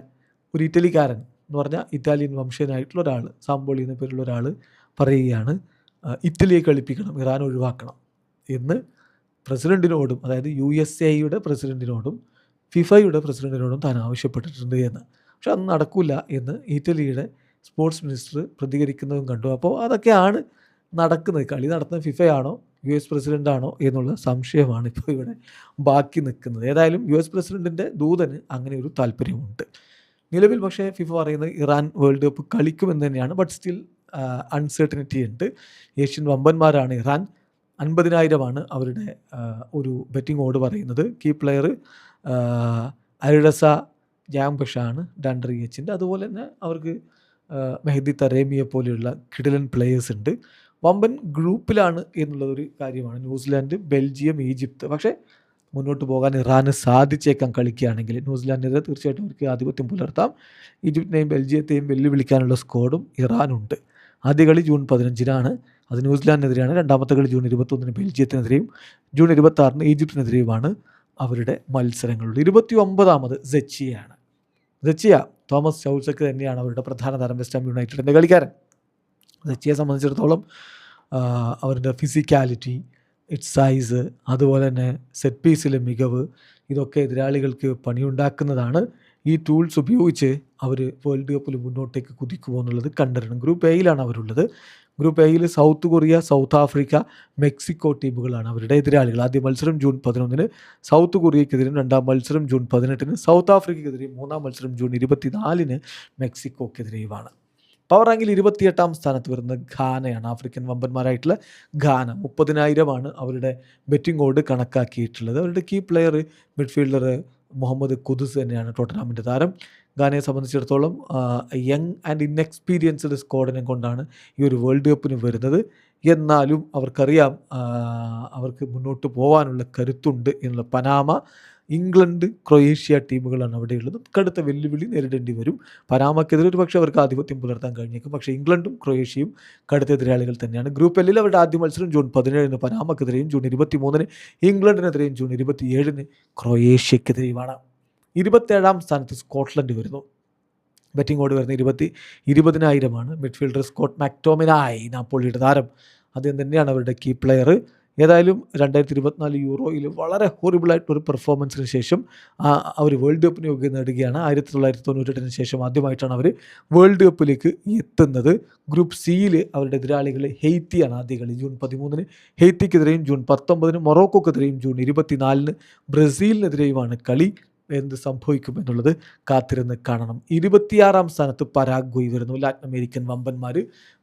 ഒരു ഇറ്റലിക്കാരൻ എന്ന് പറഞ്ഞാൽ ഇറ്റാലിയൻ വംശജനായിട്ടുള്ള ഒരാൾ, സാമ്പോളി എന്ന പേരുള്ള ഒരാൾ പറയുകയാണ് ഇറ്റലിയെ കളിപ്പിക്കണം, ഇറാൻ ഒഴിവാക്കണം എന്ന് പ്രസിഡൻറ്റിനോടും, അതായത് USA പ്രസിഡൻറ്റിനോടും ഫിഫയുടെ പ്രസിഡൻറ്റിനോടും താൻ ആവശ്യപ്പെട്ടിട്ടുണ്ട് എന്ന്. പക്ഷെ അത് നടക്കില്ല എന്ന് ഇറ്റലിയുടെ സ്പോർട്സ് മിനിസ്റ്റർ പ്രതികരിക്കുന്നതും കണ്ടു. അപ്പോൾ അതൊക്കെയാണ് നടക്കുന്നത്. കളി നടത്തുന്ന ഫിഫയാണോ US പ്രസിഡൻ്റാണോ എന്നുള്ള സംശയമാണ് ഇപ്പോൾ ഇവിടെ ബാക്കി നിൽക്കുന്നത്. ഏതായാലും US പ്രസിഡൻറ്റിൻ്റെ ദൂതന് അങ്ങനെ ഒരു താല്പര്യമുണ്ട് നിലവിൽ. പക്ഷേ ഫിഫ പറയുന്നത് ഇറാൻ വേൾഡ് കപ്പ് കളിക്കുമെന്ന് തന്നെയാണ്. ബട്ട് സ്റ്റിൽ അൺസർട്ടനിറ്റി ഉണ്ട്. ഏഷ്യൻ വമ്പന്മാരാണ് ഇറാൻ. 50,000 അവരുടെ ഒരു ബെറ്റിംഗ് ഓഡ് പറയുന്നത്. കീ പ്ലെയർ അൽഡസ ജാംബഷാണ് ഡാൻഡ്രിയച്ചിൻ്റെ. അതുപോലെ തന്നെ അവർക്ക് മെഹദി തരേമിയെ പോലെയുള്ള കിടിലൻ പ്ലേയേഴ്സ് ഉണ്ട്. വമ്പൻ ഗ്രൂപ്പിലാണ് എന്നുള്ളതൊരു കാര്യമാണ്. New Zealand, Belgium, Egypt. പക്ഷേ മുന്നോട്ട് പോകാൻ ഇറാന് സാധിച്ചേക്കാം കളിക്കുകയാണെങ്കിൽ. ന്യൂസിലാൻഡിനെതിരെ തീർച്ചയായിട്ടും അവർക്ക് ആധിപത്യം പുലർത്താം. ഈജിപ്തിനെയും ബെൽജിയത്തെയും വെല്ലുവിളിക്കാനുള്ള സ്കോഡും ഇറാനുണ്ട്. ആദ്യ കളി ജൂൺ 15-നാണ്. അത് ന്യൂസിലാൻഡിനെതിരെയാണ്. രണ്ടാമത്തെ കളി ജൂൺ 21-ന് ബെൽജിയത്തിനെതിരെയും ജൂൺ 26-ന് ഈജിപ്തിനെതിരെയുമാണ് അവരുടെ മത്സരങ്ങളുള്ളത്. 29ാമത് സെച്ചിയാണ്. സെച്ചിയ തോമസ് ചൗൾസക്ക് തന്നെയാണ് അവരുടെ പ്രധാന താരം, വെസ്റ്റ് ഹാം യുണൈറ്റഡിൻ്റെ കളിക്കാരൻ. സെച്ചിയെ സംബന്ധിച്ചിടത്തോളം അവരുടെ ഫിസിക്കാലിറ്റി, ഇറ്റ്സ് സൈസ്, അതുപോലെ തന്നെ സെറ്റ് പീസിലെ മികവ്, ഇതൊക്കെ എതിരാളികൾക്ക് പണിയുണ്ടാക്കുന്നതാണ്. ഈ ടൂൾസ് ഉപയോഗിച്ച് അവർ വേൾഡ് കപ്പിൽ മുന്നോട്ടേക്ക് കുതിക്കുമോ എന്നുള്ളത് കണ്ടറിയണം. ഗ്രൂപ്പ് എയിലാണ് അവരുള്ളത്. ഗ്രൂപ്പ് എയിൽ south Korea, south Africa, Mexico ടീമുകളാണ് അവരുടെ എതിരാളികൾ. ആദ്യ മത്സരം ജൂൺ 11-ന് സൗത്ത് കൊറിയക്കെതിരെയും, രണ്ടാം മത്സരം ജൂൺ 18-ന് സൗത്ത് ആഫ്രിക്കയ്ക്കെതിരെയും, മൂന്നാം മത്സരം ജൂൺ 24-ന് മെക്സിക്കോക്കെതിരെയുമാണ്. പവർ റാങ്കിൽ 28ാം സ്ഥാനത്ത് വരുന്നത് ഘാനയാണ്. African വമ്പന്മാരായിട്ടുള്ള Ghana. 30,000 അവരുടെ ബെറ്റിംഗ് ഓഡ് കണക്കാക്കിയിട്ടുള്ളത്. അവരുടെ key player midfielder Mohammed Kudus തന്നെയാണ് ടോട്ടനാമിൻ്റെ താരം. ഘാനയെ സംബന്ധിച്ചിടത്തോളം യങ് ആൻഡ് ഇൻഎക്സ്പീരിയൻസ്ഡ് സ്ക്വാഡിനെ കൊണ്ടാണ് ഈ ഒരു വേൾഡ് കപ്പിന് വരുന്നത്. എന്നാലും അവർക്കറിയാം അവർക്ക് മുന്നോട്ട് പോകാനുള്ള കരുത്തുണ്ട് എന്നുള്ള. പനാമ, ഇംഗ്ലണ്ട്, ക്രൊയേഷ്യ ടീമുകളാണ് അവിടെയുള്ളത്. കടുത്ത വെല്ലുവിളി നേരിടേണ്ടി വരും. പനാമക്കെതിരെ ഒരു പക്ഷേ അവർക്ക് ആധിപത്യം പുലർത്താൻ കഴിഞ്ഞേക്കും. പക്ഷേ ഇംഗ്ലണ്ടും ക്രൊയേഷ്യയും കടുത്ത എതിരാളികൾ തന്നെയാണ്. ഗ്രൂപ്പ് എല്ലിൽ അവരുടെ ആദ്യ മത്സരം ജൂൺ 17-ന് പനാമക്കെതിരെയും, ജൂൺ 23-ന് ഇംഗ്ലണ്ടിനെതിരെയും, ജൂൺ 27-ന് ക്രൊയേഷ്യക്കെതിരെയുമാണ്. 27ാം സ്ഥാനത്ത് സ്കോട്ട്ലൻഡ് വരുന്നു. ബെറ്റിംഗ് ഓഡ് വരുന്ന 20,000 മിഡ്ഫീൽഡർ സ്കോട്ട് മാക്ടോമിനായി, നാപ്പോളിയുടെ താരം, അദ്ദേഹം തന്നെയാണ് അവരുടെ കീ പ്ലെയർ. ഏതായാലും 2024 യൂറോയിൽ വളരെ ഹോറിബിളായിട്ടൊരു പെർഫോമൻസിന് ശേഷം അവർ വേൾഡ് കപ്പിന് യോഗ്യത നേടുകയാണ്. 1998-ന് ശേഷം ആദ്യമായിട്ടാണ് അവർ വേൾഡ് കപ്പിലേക്ക് എത്തുന്നത്. ഗ്രൂപ്പ് സിയിൽ അവരുടെ എതിരാളികൾ ഹെയ്ത്തിയാണ്. ആദ്യ കളി ജൂൺ 13-ന് ഹെയ്ത്തിക്കെതിരെയും, ജൂൺ 19-ന് മൊറോക്കോക്കെതിരെയും, ജൂൺ 24-ന് ബ്രസീലിനെതിരെയുമാണ് കളി. എന്ത് സംഭവിക്കുമെന്നുള്ളത് കാത്തിരുന്ന് കാണണം. 26ാം സ്ഥാനത്ത് പരാഗ്വേ വരുന്നു. ലാറ്റിൻ അമേരിക്കൻ വമ്പന്മാർ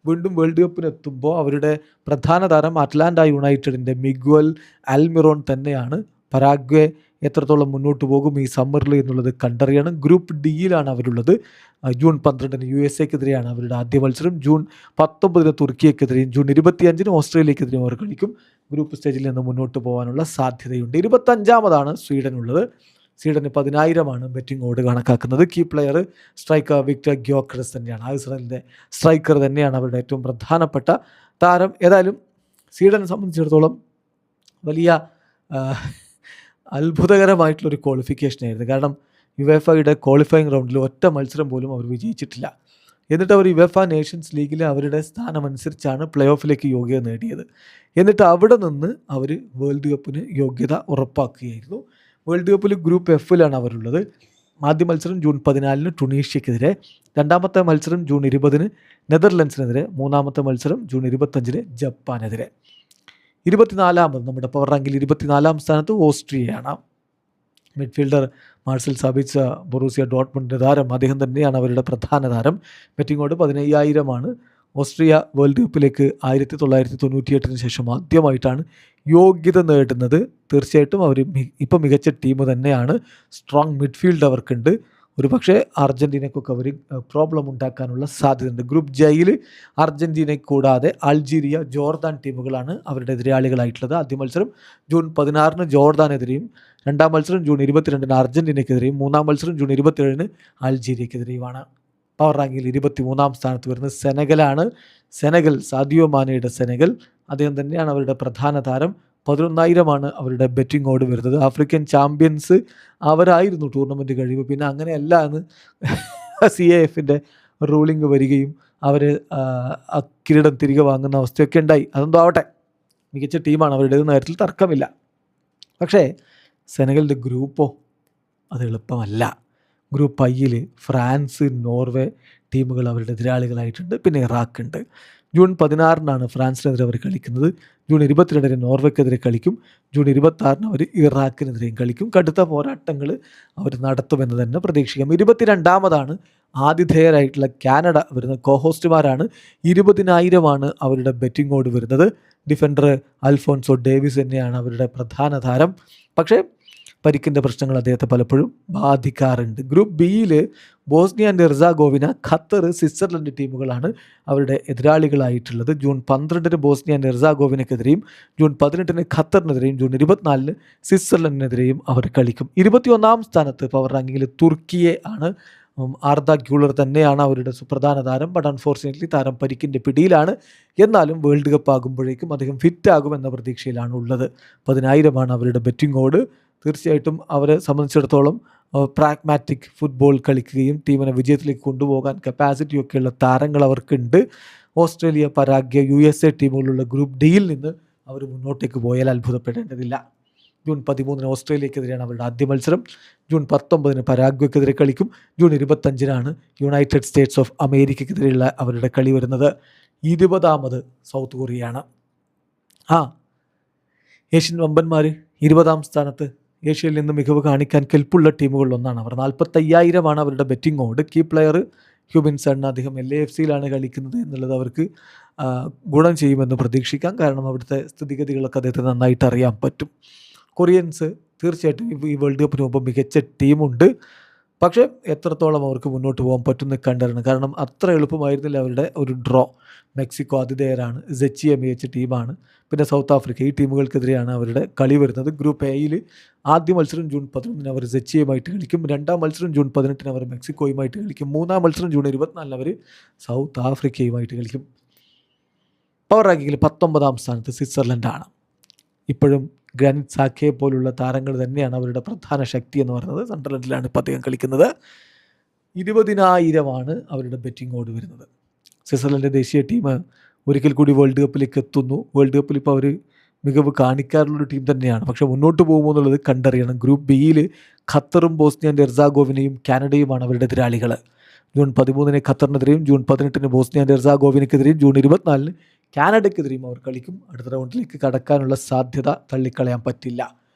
വീണ്ടും വേൾഡ് കപ്പിനെത്തുമ്പോൾ അവരുടെ പ്രധാന താരം അറ്റ്ലാന്റ യുണൈറ്റഡിൻ്റെ മിഗ്വൽ അൽമിറോൺ തന്നെയാണ്. പരാഗ്വേ എത്രത്തോളം മുന്നോട്ട് പോകും ഈ സമ്മറിൽ എന്നുള്ളത് കണ്ടറിയണം. ഗ്രൂപ്പ് ഡിയിലാണ് അവരുള്ളത്. ജൂൺ 12-ന് USA-ക്കെതിരെയാണ് അവരുടെ ആദ്യ മത്സരം. ജൂൺ 19-ന് തുർക്കിയെക്കെതിരെയും, ജൂൺ 25-ന് ഓസ്ട്രേലിയക്കെതിരെയും അവർ കളിക്കും. ഗ്രൂപ്പ് സ്റ്റേജിൽ നിന്ന് മുന്നോട്ട് പോകാനുള്ള സാധ്യതയുണ്ട്. 25ാമതാണ് സ്വീഡനുള്ളത്. സ്വീഡന് 10,000 ബെറ്റിംഗ് ഓഡ് കണക്കാക്കുന്നത്. കീ പ്ലെയർ സ്ട്രൈക്കർ വിക്ടർ ഗ്യോക്രസ് തന്നെയാണ്. ആഴ്സണലിൻ്റെ സ്ട്രൈക്കർ തന്നെയാണ് അവരുടെ ഏറ്റവും പ്രധാനപ്പെട്ട താരം. ഏതായാലും സ്വീഡനെ സംബന്ധിച്ചിടത്തോളം വലിയ അത്ഭുതകരമായിട്ടുള്ളൊരു ക്വാളിഫിക്കേഷനായിരുന്നു. കാരണം യുവേഫയുടെ ക്വാളിഫയിങ് റൗണ്ടിൽ ഒറ്റ മത്സരം പോലും അവർ വിജയിച്ചിട്ടില്ല. എന്നിട്ട് അവർ യുവേഫ നേഷൻസ് ലീഗിൽ അവരുടെ സ്ഥാനമനുസരിച്ചാണ് പ്ലേ ഓഫിലേക്ക് യോഗ്യത നേടിയത്. എന്നിട്ട് അവിടെ നിന്ന് അവർ വേൾഡ് കപ്പിന് യോഗ്യത ഉറപ്പാക്കുകയായിരുന്നു. വേൾഡ് കപ്പിൽ ഗ്രൂപ്പ് എഫിലാണ് അവരുള്ളത്. ആദ്യ മത്സരം ജൂൺ 14-ന് ടുണീഷ്യക്കെതിരെ, രണ്ടാമത്തെ മത്സരം ജൂൺ 20-ന് നെതർലൻഡ്സിനെതിരെ, മൂന്നാമത്തെ മത്സരം ജൂൺ 25-ന് ജപ്പാനെതിരെ. 24ാമത് നമ്മുടെ പവർ റാങ്കിൽ 24ാം സ്ഥാനത്ത് ഓസ്ട്രിയയാണ്. മിഡ്ഫീൽഡർ മാർസൽ സാബിറ്റ്സ, ബൊറൂസിയ ഡോട്ട്മണ്ടിൻ്റെ താരം, അദ്ദേഹം തന്നെയാണ് അവരുടെ പ്രധാന താരം. Betting odd 15,000. ഓസ്ട്രിയ വേൾഡ് കപ്പിലേക്ക് 1998-ന് ശേഷം ആദ്യമായിട്ടാണ് യോഗ്യത നേടുന്നത്. തീർച്ചയായിട്ടും അവർ ഇപ്പം മികച്ച ടീം തന്നെയാണ്. സ്ട്രോങ് മിഡ്ഫീൽഡ് അവർക്കുണ്ട്. ഒരു പക്ഷേ അർജൻറ്റീനയ്ക്കൊക്കെ അവർ പ്രോബ്ലം ഉണ്ടാക്കാനുള്ള സാധ്യതയുണ്ട്. ഗ്രൂപ്പ് ജയിൽ അർജൻറ്റീനയെ കൂടാതെ അൾജീരിയ, ജോർദാൻ ടീമുകളാണ് അവരുടെ എതിരാളികളായിട്ടുള്ളത്. ആദ്യ മത്സരം ജൂൺ 16-ന് ജോർദാനെതിരെയും, രണ്ടാം മത്സരം ജൂൺ 22-ന് അർജൻറ്റീനയ്ക്കെതിരെയും, മൂന്നാം മത്സരം ജൂൺ 27-ന് അൾജീരിയക്കെതിരെയുമാണ്. പവർ റാങ്കിൽ 23ാം സ്ഥാനത്ത് വരുന്നത് സെനഗലാണ്. സെനഗൽ, സാദിയോ മാനയുടെ സെനഗൽ, അദ്ദേഹം തന്നെയാണ് അവരുടെ പ്രധാന താരം. 11,000 അവരുടെ ബെറ്റിംഗ് ഓഡ് വരുന്നത്. ആഫ്രിക്കൻ ചാമ്പ്യൻസ് അവരായിരുന്നു ടൂർണമെൻറ്റ് കഴിയുമ്പോൾ. പിന്നെ അങ്ങനെയല്ല എന്ന് CAFൻ്റെ റൂളിംഗ് വരികയും അവർ കിരീടം തിരികെ വാങ്ങുന്ന അവസ്ഥയൊക്കെ ഉണ്ടായി. അതെന്തോ ആവട്ടെ, മികച്ച ടീമാണ് അവരുടെ നേരത്തിൽ തർക്കമില്ല. പക്ഷേ സെനഗലിൻ്റെ ഗ്രൂപ്പോ അത് എളുപ്പമല്ല. ഗ്രൂപ്പ് ഐയിൽ ഫ്രാൻസ്, നോർവേ ടീമുകൾ അവരുടെ എതിരാളികളായിട്ടുണ്ട്. പിന്നെ ഇറാഖ് ഉണ്ട്. ജൂൺ 16-നാണ് ഫ്രാൻസിനെതിരെ അവർ കളിക്കുന്നത്. ജൂൺ 22-ന് നോർവേക്കെതിരെ കളിക്കും. ജൂൺ 26-ന് അവർ ഇറാഖിനെതിരെയും കളിക്കും. കടുത്ത പോരാട്ടങ്ങൾ അവർ നടത്തുമെന്ന് തന്നെ പ്രതീക്ഷിക്കാം. 22ാമതാണ് ആതിഥേയരായിട്ടുള്ള കാനഡ വരുന്നത്. കോഹോസ്റ്റുമാരാണ്. 20,000 അവരുടെ ബെറ്റിംഗ് ഓഡ് വരുന്നത്. ഡിഫൻഡർ അൽഫോൻസോ ഡേവിസ് തന്നെയാണ് അവരുടെ പ്രധാന താരം. പക്ഷേ പരിക്കിൻ്റെ പ്രശ്നങ്ങൾ അദ്ദേഹത്തെ പലപ്പോഴും ബാധിക്കാറുണ്ട്. ഗ്രൂപ്പ് ബിയിൽ Bosnia and Herzegovina, Qatar, Switzerland ടീമുകളാണ് അവരുടെ എതിരാളികളായിട്ടുള്ളത്. ജൂൺ 12 ബോസ്നിയ ആൻഡ് ഹെർസാഗോവിനക്കെതിരെയും ജൂൺ 18 ഖത്തറിനെതിരെയും ജൂൺ 24 സ്വിറ്റ്സർലൻഡിനെതിരെയും അവർ കളിക്കും. 21 സ്ഥാനത്ത് പവർ റാങ്കിങ്ങിൽ തുർക്കിയെ ആണ്. ആർദ ഗ്യൂളർ തന്നെയാണ് അവരുടെ സുപ്രധാന താരം. ബട്ട് അൺഫോർച്ചുനേറ്റ്ലി താരം പരിക്കിൻ്റെ പിടിയിലാണ്. എന്നാലും വേൾഡ് കപ്പ് ആകുമ്പോഴേക്കും അദ്ദേഹം ഫിറ്റ് ആകുമെന്ന പ്രതീക്ഷയിലാണ് ഉള്ളത്. 10,000 അവരുടെ ബെറ്റിംഗ് ഓഡ്. തീർച്ചയായിട്ടും അവരെ സംബന്ധിച്ചിടത്തോളം പ്രാഗ്മാറ്റിക് ഫുട്ബോൾ കളിക്കുകയും ടീമിനെ വിജയത്തിലേക്ക് കൊണ്ടുപോകാൻ കപ്പാസിറ്റിയൊക്കെയുള്ള താരങ്ങൾ അവർക്കുണ്ട്. ഓസ്ട്രേലിയ, പരാഗ്വേ, USA ടീമുകളുള്ള ഗ്രൂപ്പ് ഡിയിൽ നിന്ന് അവർ മുന്നോട്ടേക്ക് പോയാൽ അത്ഭുതപ്പെടേണ്ടതില്ല. ജൂൺ 13 ഓസ്ട്രേലിയക്കെതിരെയാണ് അവരുടെ ആദ്യ മത്സരം. ജൂൺ 19 പരാഗ്വേക്കെതിരെ കളിക്കും. ജൂൺ 25 യുണൈറ്റഡ് സ്റ്റേറ്റ്സ് ഓഫ് അമേരിക്കക്കെതിരെയുള്ള അവരുടെ കളി വരുന്നത്. 20 സൗത്ത് കൊറിയയാണ്. ഏഷ്യൻ വമ്പന്മാർ 20 സ്ഥാനത്ത്. ഏഷ്യയിൽ നിന്ന് മികവ് കാണിക്കാൻ കെൽപ്പുള്ള ടീമുകളിലൊന്നാണ് അവർ. 45,000 അവരുടെ ബെറ്റിംഗ് ഓഡ്. കീ പ്ലെയർ ഹ്യൂബിൻസൺ, അദ്ദേഹം LAFCയിലാണ് കളിക്കുന്നത് എന്നുള്ളത് അവർക്ക് ഗുണം ചെയ്യുമെന്ന് പ്രതീക്ഷിക്കാം. കാരണം അവിടുത്തെ സ്ഥിതിഗതികളൊക്കെ അദ്ദേഹത്തിന് നന്നായിട്ട് അറിയാൻ പറ്റും. കൊറിയൻസ് തീർച്ചയായിട്ടും ഈ വേൾഡ് കപ്പിന് മുമ്പ് മികച്ച ടീമുണ്ട്. പക്ഷേ എത്രത്തോളം അവർക്ക് മുന്നോട്ട് പോകാൻ പറ്റുമെന്ന് കണ്ടറിയണം. കാരണം അത്ര എളുപ്പമായിരുന്നില്ല അവരുടെ ഒരു ഡ്രോ. മെക്സിക്കോ ആതിഥേയരാണ്, സെച്ചിയെ മികച്ച ടീമാണ്. പിന്നെ സൗത്ത് ആഫ്രിക്ക, ഈ ടീമുകൾക്കെതിരെയാണ് അവരുടെ കളി വരുന്നത്. ഗ്രൂപ്പ് എയിൽ ആദ്യ മത്സരം ജൂൺ 11 അവർ സെച്ചിയുമായിട്ട് കളിക്കും. രണ്ടാം മത്സരം ജൂൺ 18 അവർ മെക്സിക്കോയുമായിട്ട് കളിക്കും. മൂന്നാം മത്സരം ജൂൺ 24 അവർ സൗത്ത് ആഫ്രിക്കയുമായിട്ട് കളിക്കും. പവർ റാങ്കിങ്ങിൽ 19 സ്ഥാനത്ത് സ്വിറ്റ്സർലൻഡാണ്. ഇപ്പോഴും ഗ്രാനിറ്റ് സാക്കയെ പോലുള്ള താരങ്ങൾ തന്നെയാണ് അവരുടെ പ്രധാന ശക്തി എന്ന് പറയുന്നത്. സണ്ടർലൻഡിലാണ് ഇപ്പോൾ അദ്ദേഹം കളിക്കുന്നത്. 20,000 അവരുടെ ബെറ്റിംഗ് ഓഡ് വരുന്നത്. സ്വിറ്റ്സർലൻഡ് ദേശീയ ടീം ഒരിക്കൽ കൂടി വേൾഡ് കപ്പിലേക്ക് എത്തുന്നു. വേൾഡ് കപ്പിൽ ഇപ്പോൾ അവർ മികവ് കാണിക്കാറുള്ളൊരു ടീം തന്നെയാണ്. പക്ഷേ മുന്നോട്ട് പോകുമോ എന്നുള്ളത് കണ്ടറിയണം. ഗ്രൂപ്പ് ബിയിൽ ഖത്തറും ബോസ്നിയ ആൻഡ് ഹെർസാഗോവിനയും കാനഡയുമാണ് അവരുടെ എതിരാളികൾ. ജൂൺ 13 ഖത്തറിനെതിരെയും ജൂൺ 18 ബോസ്നിയ ആൻഡ് ഹെർസാഗോവിനക്കെതിരെയും ജൂൺ 24 കാനഡയ്ക്കെതിരെയും അവർ കളിക്കും. അടുത്ത റൗണ്ടിലേക്ക് കടക്കാനുള്ള സാധ്യത തള്ളിക്കളയാൻ പറ്റില്ല.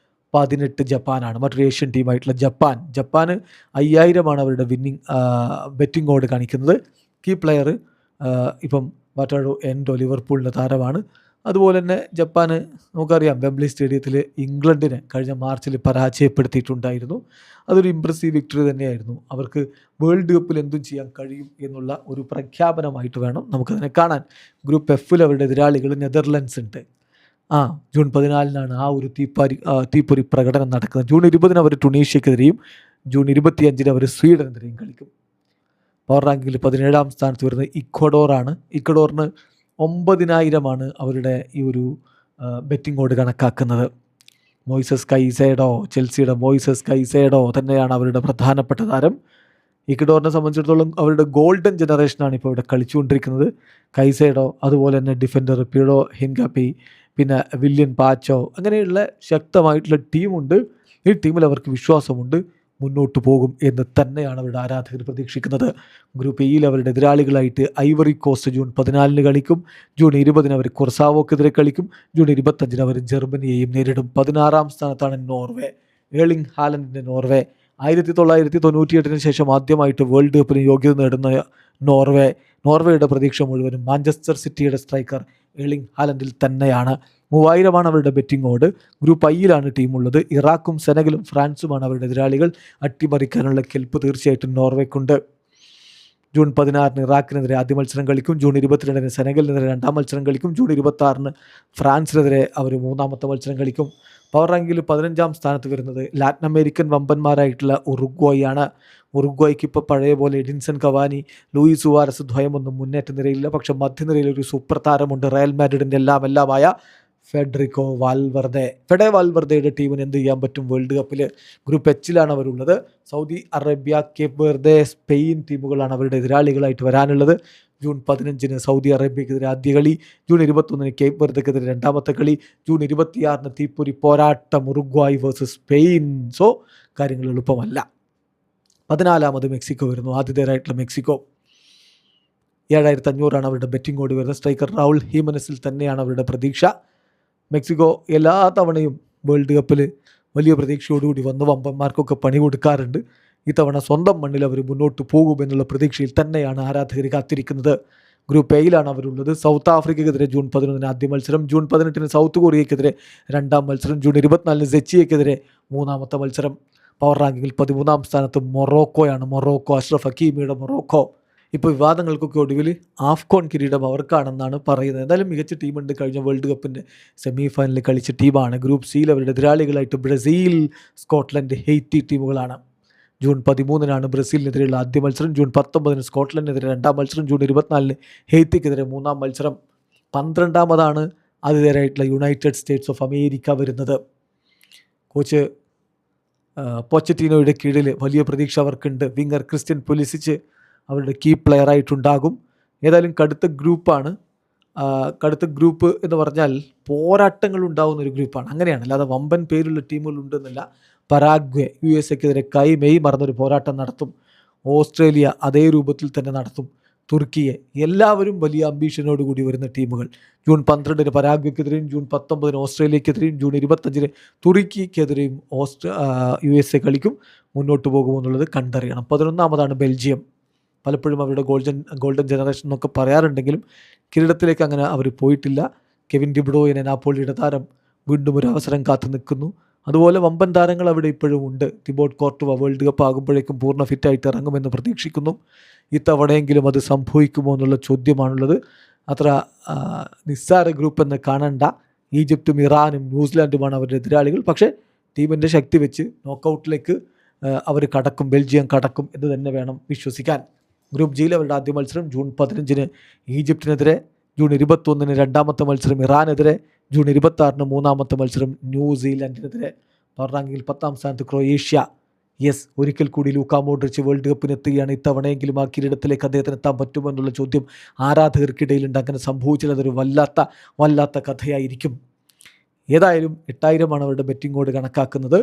18 ജപ്പാനാണ് മറ്റൊരു ഏഷ്യൻ ടീമായിട്ടുള്ള ജപ്പാൻ. 5,000 അവരുടെ ബെറ്റിംഗ് ഓഡ് കാണിക്കുന്നത്. കീ പ്ലെയർ ഇപ്പം വാറ്റാഡോ എൻഡോ, ലിവർപൂളിൻ്റെ താരമാണ്. അതുപോലെ തന്നെ ജപ്പാന് നമുക്കറിയാം വെംബ്ലി സ്റ്റേഡിയത്തിൽ ഇംഗ്ലണ്ടിനെ കഴിഞ്ഞ മാർച്ചിൽ പരാജയപ്പെടുത്തിയിട്ടുണ്ടായിരുന്നു. അതൊരു ഇംപ്രസീവ് വിക്ടറി തന്നെയായിരുന്നു. അവർക്ക് വേൾഡ് കപ്പിൽ എന്തും ചെയ്യാൻ കഴിയും എന്നുള്ള ഒരു പ്രഖ്യാപനമായിട്ട് വേണം നമുക്കതിനെ കാണാൻ. ഗ്രൂപ്പ് എഫിൽ അവരുടെ എതിരാളികൾ നെതർലൻഡ്സ് ഉണ്ട്. ജൂൺ 14 ആ ഒരു തീപ്പൊരി പ്രകടനം നടക്കുന്നത്. ജൂൺ 20 അവർ ടുണീഷ്യക്കെതിരെയും ജൂൺ 25 അവർ സ്വീഡനെതിരെയും കളിക്കും. പവർ റാങ്കിങ്ങിൽ 17 സ്ഥാനത്ത് വരുന്നത് ഇക്വഡോറാണ്. ഇക്വഡോറിന് 9,000 അവരുടെ ഈ ഒരു ബെറ്റിംഗ് ഓഡ് കണക്കാക്കുന്നത്. മോയിസസ് കൈസേഡോ, ചെൽസിയുടെ മോയിസസ് കൈസേഡോ തന്നെയാണ് അവരുടെ പ്രധാനപ്പെട്ട താരം. ഇക്വഡോറിനെ സംബന്ധിച്ചിടത്തോളം അവരുടെ ഗോൾഡൻ ജനറേഷനാണ് ഇപ്പോൾ ഇവിടെ കളിച്ചുകൊണ്ടിരിക്കുന്നത്. കൈസേഡോ, അതുപോലെ തന്നെ ഡിഫൻഡർ പിഡോ ഹിൻഗാപ്പി, പിന്നെ വില്യൻ പാച്ചോ, അങ്ങനെയുള്ള ശക്തമായിട്ടുള്ള ടീമുണ്ട്. ഈ ടീമിൽ അവർക്ക് വിശ്വാസമുണ്ട്, മുന്നോട്ട് പോകും എന്ന് തന്നെയാണ് അവരുടെ ആരാധകർ പ്രതീക്ഷിക്കുന്നത്. ഗ്രൂപ്പ് എയിൽ അവരുടെ എതിരാളികളായിട്ട് ഐവറി കോസ്റ്റ് ജൂൺ 14 കളിക്കും. ജൂൺ 20 അവർ കൊർസാവോക്കെതിരെ കളിക്കും. ജൂൺ 25 അവർ ജർമ്മനിയെയും നേരിടും. 16 സ്ഥാനത്താണ് നോർവേ. ഏർലിംഗ് ഹാലൻഡിൻ്റെ നോർവേ 1998 ശേഷം ആദ്യമായിട്ട് വേൾഡ് കപ്പിന് യോഗ്യത നേടുന്ന നോർവേയുടെ പ്രതീക്ഷ മുഴുവനും മാഞ്ചസ്റ്റർ സിറ്റിയുടെ സ്ട്രൈക്കർ ഏർലിംഗ് ഹാലൻഡിൽ തന്നെയാണ്. 3,000 അവരുടെ ബെറ്റിംഗ് ഓഡ്. ഗ്രൂപ്പ് ഐയിലാണ് ടീമുള്ളത്. ഇറാഖും സെനഗലും ഫ്രാൻസുമാണ് അവരുടെ എതിരാളികൾ. അട്ടിമറിക്കാനുള്ള കെൽപ്പ് തീർച്ചയായിട്ടും നോർവേക്കുണ്ട്. ജൂൺ 16 ഇറാഖിനെതിരെ ആദ്യ മത്സരം കളിക്കും. ജൂൺ 22 സെനഗലിനെതിരെ രണ്ടാം മത്സരം കളിക്കും. ജൂൺ 26 ഫ്രാൻസിനെതിരെ അവർ മൂന്നാമത്തെ മത്സരം കളിക്കും. പവർ റാങ്കിൽ 15 സ്ഥാനത്ത് വരുന്നത് ലാറ്റിൻ അമേരിക്കൻ വമ്പന്മാരായിട്ടുള്ള ഉറുഗ്വായാണ്. ഉറുഗ്വായ്ക്ക് ഇപ്പോൾ പഴയ പോലെ എഡിൻസൺ കവാനി, ലൂയിസ് സുവാരസ് ദ്വയമൊന്നും മുന്നേറ്റ നിരയില്ല. പക്ഷേ മധ്യനിരയിൽ ഒരു സൂപ്പർ താരമുണ്ട്. റയൽ മാഡ്രിഡിൻ്റെ എല്ലാമായ ഫെഡെ വാൽവർദയുടെ ടീമിന് എന്ത് ചെയ്യാൻ പറ്റും വേൾഡ് കപ്പിൽ? ഗ്രൂപ്പ് എച്ചിലാണ് അവരുള്ളത്. Saudi Arabia, Cape Verde, Spain ടീമുകളാണ് അവരുടെ എതിരാളികളായിട്ട് വരാനുള്ളത്. ജൂൺ 15 സൗദി അറേബ്യക്കെതിരെ ആദ്യ കളി. ജൂൺ 21 കേപ്പ് വെർദെക്കെതിരെ രണ്ടാമത്തെ കളി. ജൂൺ 26 തീപ്പൊരി പോരാട്ടം ഉറുഗ്വായ് വേഴ്സസ് സ്പെയിൻ. സോ കാര്യങ്ങൾ എളുപ്പമല്ല. 14 മെക്സിക്കോ വരുന്നു. ആതിഥേയരായിട്ടുള്ള മെക്സിക്കോ 7,500 അവരുടെ ബെറ്റിംഗ് ഓടി വരുന്നത്. സ്ട്രൈക്കർ റൗൾ ഹീമനസിൽ തന്നെയാണ് അവരുടെ പ്രതീക്ഷ. മെക്സിക്കോ എല്ലാ തവണയും വേൾഡ് കപ്പിൽ വലിയ പ്രതീക്ഷയോടുകൂടി വന്ന് വമ്പന്മാർക്കൊക്കെ പണി കൊടുക്കാറുണ്ട്. ഇത്തവണ സ്വന്തം മണ്ണിൽ അവർ മുന്നോട്ട് പോകുമെന്നുള്ള പ്രതീക്ഷയിൽ തന്നെയാണ് ആരാധകർ കാത്തിരിക്കുന്നത്. ഗ്രൂപ്പ് എയിലാണ് അവരുള്ളത്. സൗത്ത് ആഫ്രിക്കയ്ക്കെതിരെ ജൂൺ 11 ആദ്യ മത്സരം. ജൂൺ 18 സൗത്ത് കൊറിയയ്ക്കെതിരെ രണ്ടാം മത്സരം. ജൂൺ 24 സെച്ചിയയ്ക്കെതിരെ മൂന്നാമത്തെ മത്സരം. പവർ റാങ്കിങ്ങിൽ 13-ാം സ്ഥാനത്ത് മൊറോക്കോയാണ്. മൊറോക്കോ, അഷ്റഫ് ഹക്കീമിയുടെ മൊറോക്കോ. ഇപ്പോൾ വിവാദങ്ങൾക്കൊക്കെ ഒടുവിൽ ആഫ്കോൺ കിരീടം അവർക്കാണെന്നാണ് പറയുന്നത്. എന്തായാലും മികച്ച ടീമുണ്ട്. കഴിഞ്ഞ വേൾഡ് കപ്പിൻ്റെ സെമി ഫൈനലിൽ കളിച്ച ടീമാണ്. ഗ്രൂപ്പ് സിയിൽ അവരുടെ എതിരാളികളായിട്ട് ബ്രസീൽ, സ്കോട്ട്ലൻഡ്, ഹെയ്റ്റി ടീമുകളാണ്. ജൂൺ 13-നാണ് ബ്രസീലിനെതിരെയുള്ള ആദ്യ മത്സരം. ജൂൺ 19-ന് സ്കോട്ട്ലൻഡിനെതിരെ 2-ാം മത്സരം. ജൂൺ 24-ന് ഹെയ്ത്തിക്കെതിരെ 3-ാം മത്സരം. 12-ാമതാണ് ആതിഥേയരായിട്ടുള്ള യുണൈറ്റഡ് സ്റ്റേറ്റ്സ് ഓഫ് അമേരിക്ക വരുന്നത്. കോച്ച് പോച്ചറ്റീനോയുടെ കീഴിൽ വലിയ പ്രതീക്ഷ അവർക്കുണ്ട്. വിങ്ങർ ക്രിസ്ത്യൻ പുലിസിച്ച് അവരുടെ കീ പ്ലെയറായിട്ടുണ്ടാകും. ഏതായാലും കടുത്ത ഗ്രൂപ്പാണ്. കടുത്ത ഗ്രൂപ്പ് എന്ന് പറഞ്ഞാൽ പോരാട്ടങ്ങൾ ഉണ്ടാകുന്നൊരു ഗ്രൂപ്പാണ്. അങ്ങനെയാണ്, അല്ലാതെ വമ്പൻ പേരുള്ള ടീമുകളുണ്ടെന്നല്ല. പരാഗ്വെ USA-ക്കെതിരെ മെയ് മറന്നൊരു പോരാട്ടം നടത്തും. ഓസ്ട്രേലിയ അതേ രൂപത്തിൽ തന്നെ നടത്തും. തുർക്കിയെ, എല്ലാവരും വലിയ അംബീഷനോട് കൂടി വരുന്ന ടീമുകൾ. ജൂൺ 12-ന് പരാഗ്വയ്ക്കെതിരെയും ജൂൺ 19-ന് ഓസ്ട്രേലിയക്കെതിരെയും ജൂൺ 25-ന് തുർക്കിക്കെതിരെയും USA കളിക്കും. മുന്നോട്ട് പോകുമെന്നുള്ളത് കണ്ടറിയണം. 11-ാമതാണ് ബെൽജിയം. പലപ്പോഴും അവരുടെ ഗോൾഡൻ ജനറേഷൻ എന്നൊക്കെ പറയാറുണ്ടെങ്കിലും കിരീടത്തിലേക്ക് അങ്ങനെ അവർ പോയിട്ടില്ല. കെവിൻ ഡി ബ്രൂയിനെ, നാപ്പോളിയുടെ താരം, വീണ്ടും ഒരു അവസരം കാത്തു നിൽക്കുന്നു. അതുപോലെ വമ്പൻ താരങ്ങൾ അവിടെ ഇപ്പോഴും ഉണ്ട്. തിബോട്ട് കോർട്ടുവ വേൾഡ് കപ്പ് ആകുമ്പോഴേക്കും പൂർണ്ണ ഫിറ്റായിട്ട് ഇറങ്ങുമെന്ന് പ്രതീക്ഷിക്കുന്നു. ഇത്തവണയെങ്കിലും അത് സംഭവിക്കുമോ എന്നുള്ള ചോദ്യമാണുള്ളത്. അത്ര നിസ്സാര ഗ്രൂപ്പ് എന്ന് കാണണ്ട. ഈജിപ്തും ഇറാനും ന്യൂസിലാൻഡുമാണ് അവരുടെ എതിരാളികൾ. പക്ഷേ ടീമിൻ്റെ ശക്തി വെച്ച് നോക്കൗട്ടിലേക്ക് അവർ കടക്കും, ബെൽജിയം കടക്കും എന്ന് തന്നെ വേണം വിശ്വസിക്കാൻ. ഗ്രൂപ്പ് ജിയിൽ അവരുടെ ആദ്യ മത്സരം ജൂൺ 15-ന് ഈജിപ്തിനെതിരെ, ജൂൺ 21-ന് 2-ാമത്തെ മത്സരം ഇറാനെതിരെ, ജൂൺ 26-ന് 3-ാമത്തെ മത്സരം ന്യൂസിലാൻഡിനെതിരെ. പവർ റാങ്കിങ്ങിൽ 10-ാം സ്ഥാനത്ത് ക്രൊയേഷ്യ. യെസ്, ഒരിക്കൽ കൂടി ലൂക്കാ മോഡ്രിച്ച് വേൾഡ് കപ്പിനെത്തുകയാണ്. ഇത്തവണയെങ്കിലും ആ കിരീടത്തിലേക്ക് അദ്ദേഹത്തിന് എത്താൻ പറ്റുമെന്നുള്ള ചോദ്യം ആരാധകർക്കിടയിലുണ്ട്. അങ്ങനെ സംഭവിച്ചാൽ അതൊരു വല്ലാത്ത കഥയായിരിക്കും. ഏതായാലും 8000 അവരുടെ ബെറ്റിംഗ് ഓഡ് കണക്കാക്കുന്നത്.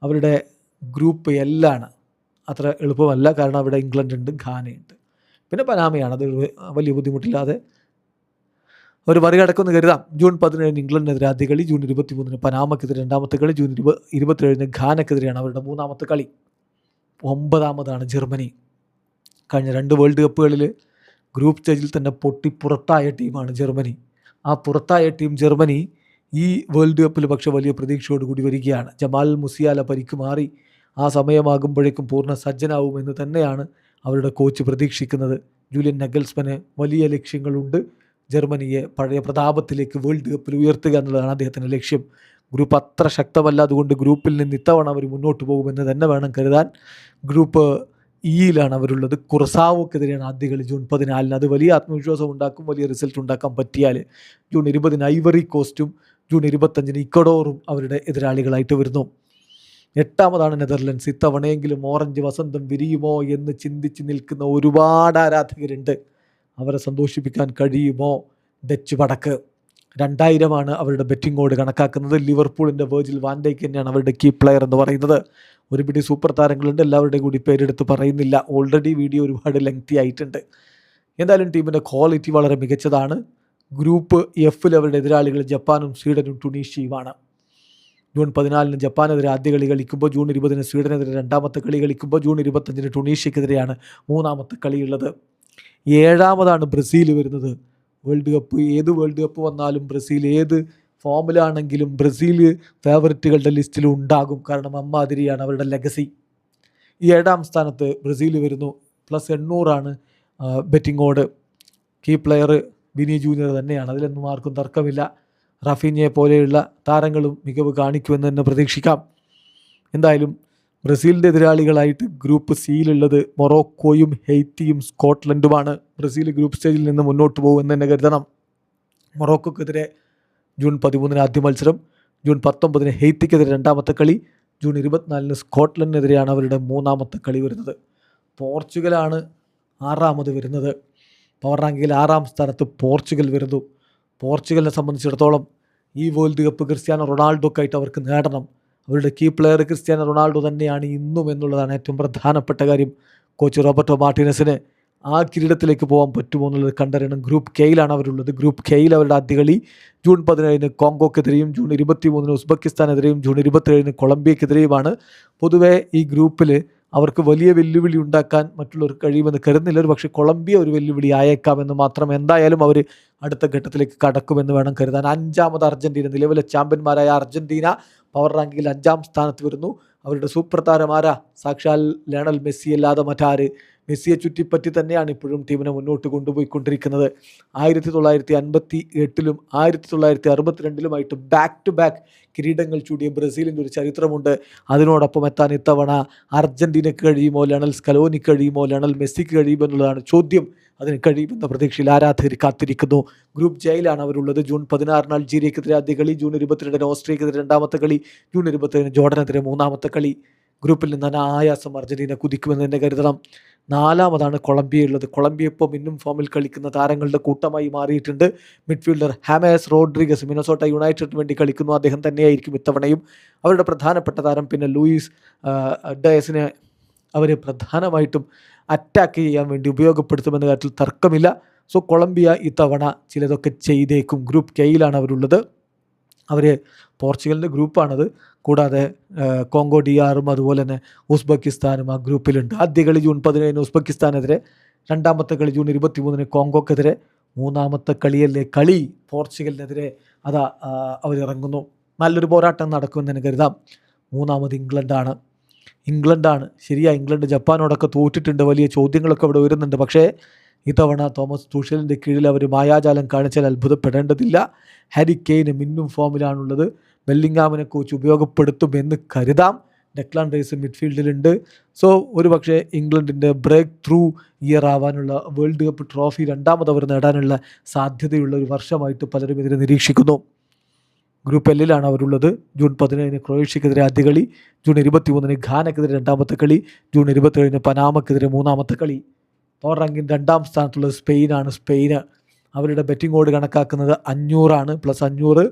അവരുടെ ഗ്രൂപ്പ് എല്ലാണ്. അത്ര എളുപ്പമല്ല, കാരണം അവിടെ ഇംഗ്ലണ്ട് ഉണ്ട്, ഘാനയുണ്ട്, പിന്നെ പനാമയാണ്. അത് വലിയ ബുദ്ധിമുട്ടില്ലാതെ അവർ മറികടക്കുമെന്ന് കരുതാം. ജൂൺ 17-ന് ഇംഗ്ലണ്ടിനെതിരെ ആദ്യ കളി, ജൂൺ 23-ന് പനാമക്കെതിരെ 2-ാമത്തെ കളി, ജൂൺ 27-ന് ഘാനക്കെതിരെയാണ് അവരുടെ 3-ാമത്തെ കളി. 9-ാമതാണ് ജർമ്മനി. കഴിഞ്ഞ 2 വേൾഡ് കപ്പുകളിൽ ഗ്രൂപ്പ് സ്റ്റേജിൽ തന്നെ പൊട്ടി പുറത്തായ ടീമാണ് ജർമ്മനി. ആ പുറത്തായ ടീം ജർമ്മനി ഈ വേൾഡ് കപ്പിൽ പക്ഷേ വലിയ പ്രതീക്ഷയോടുകൂടി വരികയാണ്. ജമാൽ മുസിയാല പരിക്ക് മാറി ആ സമയമാകുമ്പോഴേക്കും പൂർണ്ണ സജ്ജനാവുമെന്ന് തന്നെയാണ് അവരുടെ കോച്ച് പ്രതീക്ഷിക്കുന്നത്. ജൂലിയൻ നഗൽസ്മന് വലിയ ലക്ഷ്യങ്ങളുണ്ട്. ജർമ്മനിയെ പഴയ പ്രതാപത്തിലേക്ക് വേൾഡ് കപ്പിൽ ഉയർത്തുക എന്നുള്ളതാണ് അദ്ദേഹത്തിൻ്റെ ലക്ഷ്യം. ഗ്രൂപ്പ് അത്ര ശക്തമല്ല, അതുകൊണ്ട് ഗ്രൂപ്പിൽ നിന്ന് ഇത്തവണ അവർ മുന്നോട്ട് പോകുമെന്ന് തന്നെ വേണം കരുതാൻ. ഗ്രൂപ്പ് ഇയിലാണ് അവരുള്ളത്. കുറസാവോക്കെതിരെയാണ് ആദ്യ കളി ജൂൺ 14-ന്. അത് വലിയ ആത്മവിശ്വാസം ഉണ്ടാക്കും, വലിയ റിസൾട്ട് ഉണ്ടാക്കാൻ പറ്റിയാൽ. ജൂൺ 20-ന് ഐവറി കോസ്റ്റും ജൂൺ 25-ന് ഇക്വഡോറും അവരുടെ എതിരാളികളായിട്ട് വരുന്നു. 8-ാമതാണ് നെതർലൻഡ്സ്. ഇത്തവണയെങ്കിലും ഓറഞ്ച് വസന്തം വിരിയുമോ എന്ന് ചിന്തിച്ച് നിൽക്കുന്ന ഒരുപാട് ആരാധകരുണ്ട്. അവരെ സന്തോഷിപ്പിക്കാൻ കഴിയുമോ ഡച്ച് പടക്ക്? 2000 അവരുടെ ബെറ്റിംഗ് ഓഡ് കണക്കാക്കുന്നത്. ലിവർപൂളിൻ്റെ വെർജിൽ വാൻ ഡൈക്ക് തന്നെയാണ് അവരുടെ കീ പ്ലെയർ എന്ന് പറയുന്നത്. ഒരു പിടി സൂപ്പർ താരങ്ങളുണ്ട്, എല്ലാവരുടെയും കൂടി പേരെടുത്ത് പറയുന്നില്ല. ഓൾറെഡി വീഡിയോ ഒരുപാട് ലെങ്തി ആയിട്ടുണ്ട്. എന്തായാലും ടീമിൻ്റെ ക്വാളിറ്റി വളരെ മികച്ചതാണ്. ഗ്രൂപ്പ് എഫിൽ അവരുടെ എതിരാളികൾ ജപ്പാനും സ്വീഡനും ടുണീഷ്യയുമാണ്. ജൂൺ 14-ന് ജപ്പാനെതിരെ ആദ്യ കളി കളിക്കുമ്പോൾ, ജൂൺ 20-ന് സ്വീഡനെതിരെ 2-ാമത്തെ കളി കളിക്കുമ്പോൾ, ജൂൺ 25-ന് ടുണീഷ്യക്കെതിരെയാണ് 3-ാമത്തെ കളിയുള്ളത്. 7-ാമതാണ് ബ്രസീൽ വരുന്നത്. ഏത് വേൾഡ് കപ്പ് വന്നാലും ബ്രസീൽ ഏത് ഫോമിലാണെങ്കിലും ബ്രസീൽ ഫേവററ്റുകളുടെ ലിസ്റ്റിൽ ഉണ്ടാകും. കാരണം അമ്മാതിരിയാണ് അവരുടെ ലെഗസി. ഈ 7-ാം സ്ഥാനത്ത് ബ്രസീൽ വരുന്നു. +800 betting odd. Key player Vini Junior തന്നെയാണ്, അതിലൊന്നും ആർക്കും തർക്കമില്ല. റാഫീഞ്ഞയെ പോലെയുള്ള താരങ്ങളും മികവ് കാണിക്കുമെന്ന് തന്നെ പ്രതീക്ഷിക്കാം. എന്തായാലും ബ്രസീലിൻ്റെ എതിരാളികളായിട്ട് ഗ്രൂപ്പ് സിയിലുള്ളത് മൊറോക്കോയും ഹെയ്ത്തിയും സ്കോട്ട്ലൻഡുമാണ്. ബ്രസീൽ ഗ്രൂപ്പ് സ്റ്റേജിൽ നിന്ന് മുന്നോട്ട് പോകുമെന്ന് തന്നെ കരുതണം. മൊറോക്കോക്കെതിരെ ജൂൺ 13-ന് ആദ്യ മത്സരം, ജൂൺ 19-ന് ഹെയ്ത്തിക്കെതിരെ 2-ാമത്തെ കളി, ജൂൺ 24-ന് സ്കോട്ട്ലൻഡിനെതിരെയാണ് അവരുടെ 3-ാമത്തെ കളി വരുന്നത്. പോർച്ചുഗലാണ് 6-ാമത് വരുന്നത്. പവർ റാങ്കിങ്ങിൽ 6-ാം സ്ഥാനത്ത് പോർച്ചുഗൽ വരുന്നു. പോർച്ചുഗലിനെ സംബന്ധിച്ചിടത്തോളം ഈ വേൾഡ് കപ്പ് ക്രിസ്ത്യാനോ റൊണാൾഡോക്കായിട്ട് അവർക്ക് നേടണം. അവരുടെ കീ പ്ലെയർ ക്രിസ്ത്യാനോ റൊണാൾഡോ തന്നെയാണ് ഇന്നും എന്നുള്ളതാണ് ഏറ്റവും പ്രധാനപ്പെട്ട കാര്യം. കോച്ച് റോബർട്ടോ മാർട്ടിനസിന് ആ കിരീടത്തിലേക്ക് പോകാൻ പറ്റുമോ എന്നുള്ളത് കണ്ടറിയണം. ഗ്രൂപ്പ് കെയിലാണ് അവരുള്ളത്. ഗ്രൂപ്പ് കെയിൽ അവരുടെ ആദ്യ കളി ജൂൺ 17-ന് കോങ്കോക്കെതിരെയും, ജൂൺ 23-ന് ഉസ്ബെക്കിസ്ഥാനെതിരെയും, ജൂൺ 27-ന് കൊളംബിയക്കെതിരെയുമാണ്. പൊതുവേ ഈ ഗ്രൂപ്പിൽ അവർക്ക് വലിയ വെല്ലുവിളി ഉണ്ടാക്കാൻ മറ്റുള്ളവർക്ക് കഴിയുമെന്ന് കരുതുന്നില്ല. ഒരു പക്ഷേ കൊളംബിയ ഒരു വെല്ലുവിളി ആയേക്കാമെന്ന് മാത്രം. എന്തായാലും അവർ അടുത്ത ഘട്ടത്തിലേക്ക് കടക്കുമെന്ന് വേണം കരുതാൻ. 5-ാമത് അർജൻറ്റീന. നിലവിലെ ചാമ്പ്യന്മാരായ അർജൻറ്റീന പവർ റാങ്കിങ്ങിൽ 5-ാം സ്ഥാനത്ത് വരുന്നു. അവരുടെ സൂപ്പർ താരമാരാ? സാക്ഷാൽ ലയണൽ മെസ്സി അല്ലാതെ മറ്റാര്? മെസ്സിയെ ചുറ്റിപ്പറ്റി തന്നെയാണ് ഇപ്പോഴും ടീമിനെ മുന്നോട്ട് കൊണ്ടുപോയിക്കൊണ്ടിരിക്കുന്നത്. 1958-ലും 1962-ലുമായിട്ട് ബാക്ക് ടു ബാക്ക് കിരീടങ്ങൾ ചൂടിയ ബ്രസീലിൻ്റെ ഒരു ചരിത്രമുണ്ട്. അതിനോടൊപ്പം എത്താൻ ഇത്തവണ അർജന്റീനയ്ക്ക് കഴിയുമോ, ലയണൽ സ്കലോനിക്ക് കഴിയുമോ, ലയണൽ മെസ്സിക്ക് കഴിയുമോ എന്നുള്ളതാണ് ചോദ്യം. അതിന് കഴിയുമെന്ന പ്രതീക്ഷയിൽ ആരാധകർ കാത്തിരിക്കുന്നു. ഗ്രൂപ്പ് ജയിലാണ് അവരുള്ളത്. ജൂൺ 16 അൾജീരിയക്കെതിരെ ആദ്യ കളി, ജൂൺ 22 ഓസ്ട്രിയക്കെതിരെ രണ്ടാമത്തെ കളി, ജൂൺ 27 ജോർഡനെതിരെ മൂന്നാമത്തെ കളി. ഗ്രൂപ്പിൽ നിന്ന് അനായാസം അർജന്റീന കുതിക്കുമെന്ന് തന്നെ കരുതണം. 4-മതാണ് കൊളംബിയയുള്ളത്. കൊളംബിയ ഇപ്പോൾ മിന്നും ഫോമിൽ കളിക്കുന്ന താരങ്ങളുടെ കൂട്ടമായി മാറിയിട്ടുണ്ട്. മിഡ്ഫീൽഡർ ഹാമേസ് റോഡ്രിഗസ് മിനസോട്ട യുണൈറ്റഡിന് വേണ്ടി കളിക്കുന്നു. അദ്ദേഹം തന്നെയായിരിക്കും ഇത്തവണയും അവരുടെ പ്രധാനപ്പെട്ട താരം. പിന്നെ ലൂയിസ് ഡയസിനെ അവർ പ്രധാനമായിട്ടും അറ്റാക്ക് ചെയ്യാൻ വേണ്ടി ഉപയോഗപ്പെടുത്തുമെന്ന കാര്യത്തിൽ തർക്കമില്ല. സോ കൊളംബിയ ഇത്തവണ ചിലതൊക്കെ ചെയ്തേക്കും. ഗ്രൂപ്പ് കെയിലാണ് അവരുള്ളത്. അവർ പോർച്ചുഗലിൻ്റെ ഗ്രൂപ്പാണത്. കൂടാതെ കോങ്കോ DR-ഉം അതുപോലെ തന്നെ ഉസ്ബെക്കിസ്ഥാനും ആ ഗ്രൂപ്പിലുണ്ട്. ആദ്യ കളി ജൂൺ 17 ഉസ്ബെക്കിസ്ഥാനെതിരെ, രണ്ടാമത്തെ കളി ജൂൺ 23 കോങ്കോക്കെതിരെ, മൂന്നാമത്തെ കളി പോർച്ചുഗലിനെതിരെ അതാ അവരിറങ്ങുന്നു. നല്ലൊരു പോരാട്ടം നടക്കുമെന്ന് തന്നെ കരുതാം. മൂന്നാമത് ഇംഗ്ലണ്ടാണ്. ശരിയാ, ഇംഗ്ലണ്ട് ജപ്പാനോടൊക്കെ തോറ്റിട്ടുണ്ട്. വലിയ ചോദ്യങ്ങളൊക്കെ അവിടെ വരുന്നുണ്ട്. പക്ഷേ ഇത്തവണ തോമസ് തുഷലിൻ്റെ കീഴിൽ അവർ മായാജാലം കാണിച്ചാൽ അത്ഭുതപ്പെടേണ്ടതില്ല. ഹാരി കെയ്ൻ മിന്നും ഫോമിലാണുള്ളത്. ബെല്ലിംഗാമിനെ കോച്ച് ഉപയോഗപ്പെടുത്തുമെന്ന് കരുതാം. Declan rice മിഡ്ഫീൽഡിലുണ്ട്. സോ ഒരു പക്ഷേ ഇംഗ്ലണ്ടിൻ്റെ ബ്രേക്ക് ത്രൂ ഇയർ ആവാനുള്ള വേൾഡ് കപ്പ് ട്രോഫി രണ്ടാമത് അവർ നേടാനുള്ള സാധ്യതയുള്ള ഒരു വർഷമായിട്ട് പലരും ഇതിനെ നിരീക്ഷിക്കുന്നു. ഗ്രൂപ്പ് എല്ലിലാണ് അവരുള്ളത്. ജൂൺ 17 ക്രൊയേഷ്യക്കെതിരെ ആദ്യ കളി, ജൂൺ 23 ഘാനക്കെതിരെ രണ്ടാമത്തെ കളി, ജൂൺ 27 പനാമക്കെതിരെ മൂന്നാമത്തെ കളി. പവർ റാങ്കിങ് 2-ാം സ്ഥാനത്തുള്ളത് സ്പെയിന്. അവരുടെ ബെറ്റിംഗ് ഓഡ് കണക്കാക്കുന്നത് 500 +500.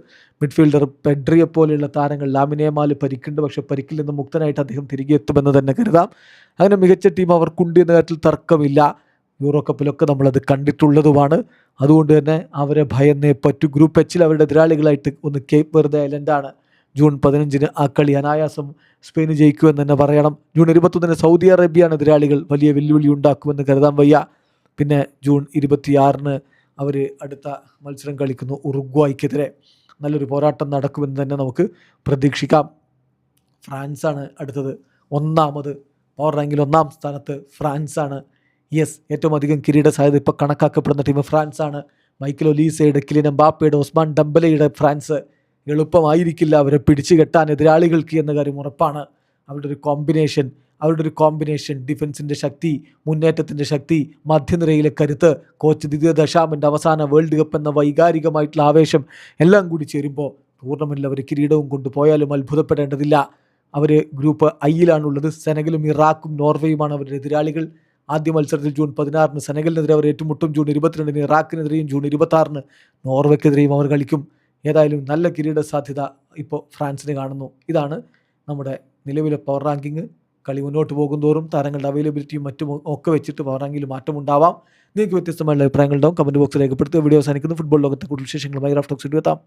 മിഡ്ഫീൽഡർ പെഡ്രിയെ പോലെയുള്ള താരങ്ങൾ, ലാമിനെ യാമാൽ പരിക്കുണ്ട്. പക്ഷേ പരിക്കിൽ നിന്ന് മുക്തനായിട്ട് അദ്ദേഹം തിരികെ എത്തുമെന്ന് തന്നെ കരുതാം. അങ്ങനെ മികച്ച ടീം അവർക്കുണ്ട് എന്ന കാര്യത്തിൽ തർക്കമില്ല. യൂറോ കപ്പിലൊക്കെ നമ്മളത് കണ്ടിട്ടുള്ളതുമാണ്. അതുകൊണ്ട് തന്നെ അവരെ ഭയന്നേ പറ്റൂ. ഗ്രൂപ്പ് എച്ചിൽ അവരുടെ എതിരാളികളായിട്ട് ഒന്ന് കേപ്പ് വെർദെ ഐലൻഡാണ്. ജൂൺ 15 ആ കളി അനായാസം സ്പെയിന് ജയിക്കുമെന്ന് തന്നെ പറയണം. ജൂൺ 21 സൗദി അറേബ്യയാണ് എതിരാളികൾ. വലിയ വെല്ലുവിളി ഉണ്ടാക്കുമെന്ന് കരുതാൻ വയ്യ. പിന്നെ ജൂൺ 26 അവർ അടുത്ത മത്സരം കളിക്കുന്നു ഉറുഗ്വായ്ക്കെതിരെ. നല്ലൊരു പോരാട്ടം നടക്കുമെന്ന് തന്നെ നമുക്ക് പ്രതീക്ഷിക്കാം. ഫ്രാൻസാണ് അടുത്തത്. ഒന്നാമത് പവർ റാങ്കിൽ 1-ാം സ്ഥാനത്ത് ഫ്രാൻസാണ്. യെസ്, ഏറ്റവും അധികം കിരീട സാധ്യത ഇപ്പോൾ കണക്കാക്കപ്പെടുന്ന ടീം ഫ്രാൻസാണ്. മൈക്കൽ ഒലീസയുടെ, കിലിയൻ എംബാപ്പയുടെ, ഒസ്മാൻ ഡംബലയുടെ ഫ്രാൻസ്. എളുപ്പമായിരിക്കില്ല അവരെ പിടിച്ചു കെട്ടാൻ എതിരാളികൾക്ക് എന്ന കാര്യം ഉറപ്പാണ്. അവരുടെ ഒരു കോമ്പിനേഷൻ ഡിഫൻസിൻ്റെ ശക്തി, മുന്നേറ്റത്തിൻ്റെ ശക്തി, മധ്യനിരയിലെ കരുത്ത്, കോച്ച് ദിദിയ ദശാമിൻ്റെ അവസാന വേൾഡ് കപ്പ് എന്ന വൈകാരികമായിട്ടുള്ള ആവേശം എല്ലാം കൂടി ചേരുമ്പോൾ ടൂർണമെൻറ്റിൽ അവർ കിരീടവും കൊണ്ടുപോയാലും അത്ഭുതപ്പെടേണ്ടതില്ല. അവർ ഗ്രൂപ്പ് ഐയിലാണുള്ളത്. സെനഗലും ഇറാഖും നോർവേയുമാണ് അവരുടെ എതിരാളികൾ. ആദ്യ മത്സരത്തിൽ ജൂൺ 16 സെനഗലിനെതിരെ അവർ ഏറ്റുമുട്ടും. ജൂൺ 22 ഇറാഖിനെതിരെയും ജൂൺ 26 നോർവേക്കെതിരെയും അവർ കളിക്കും. ഏതായാലും നല്ല കിരീട സാധ്യത ഇപ്പോൾ ഫ്രാൻസിന് കാണുന്നു. ഇതാണ് നമ്മുടെ നിലവിലെ പവർ റാങ്കിങ്. കളി മുന്നോട്ട് പോകുന്തോറും താരങ്ങളുടെ അവൈലബിലിറ്റിയും മറ്റും ഒക്കെ വെച്ചിട്ട് പവർ റാങ്കിൽ മാറ്റമുണ്ടാവാം. നിങ്ങൾക്ക് വ്യത്യസ്തമായുള്ള അഭിപ്രായങ്ങളുണ്ടാവും. കമൻറ്റ് ബോക്സിൽ രേഖപ്പെടുത്തുക. വീഡിയോ അവസാനിക്കുന്നു. ഫുട്ബോൾ ലോകത്തെ കൂടുതൽ വിശേഷങ്ങളുമായി റാഫ് ടോക്സ് എത്താം.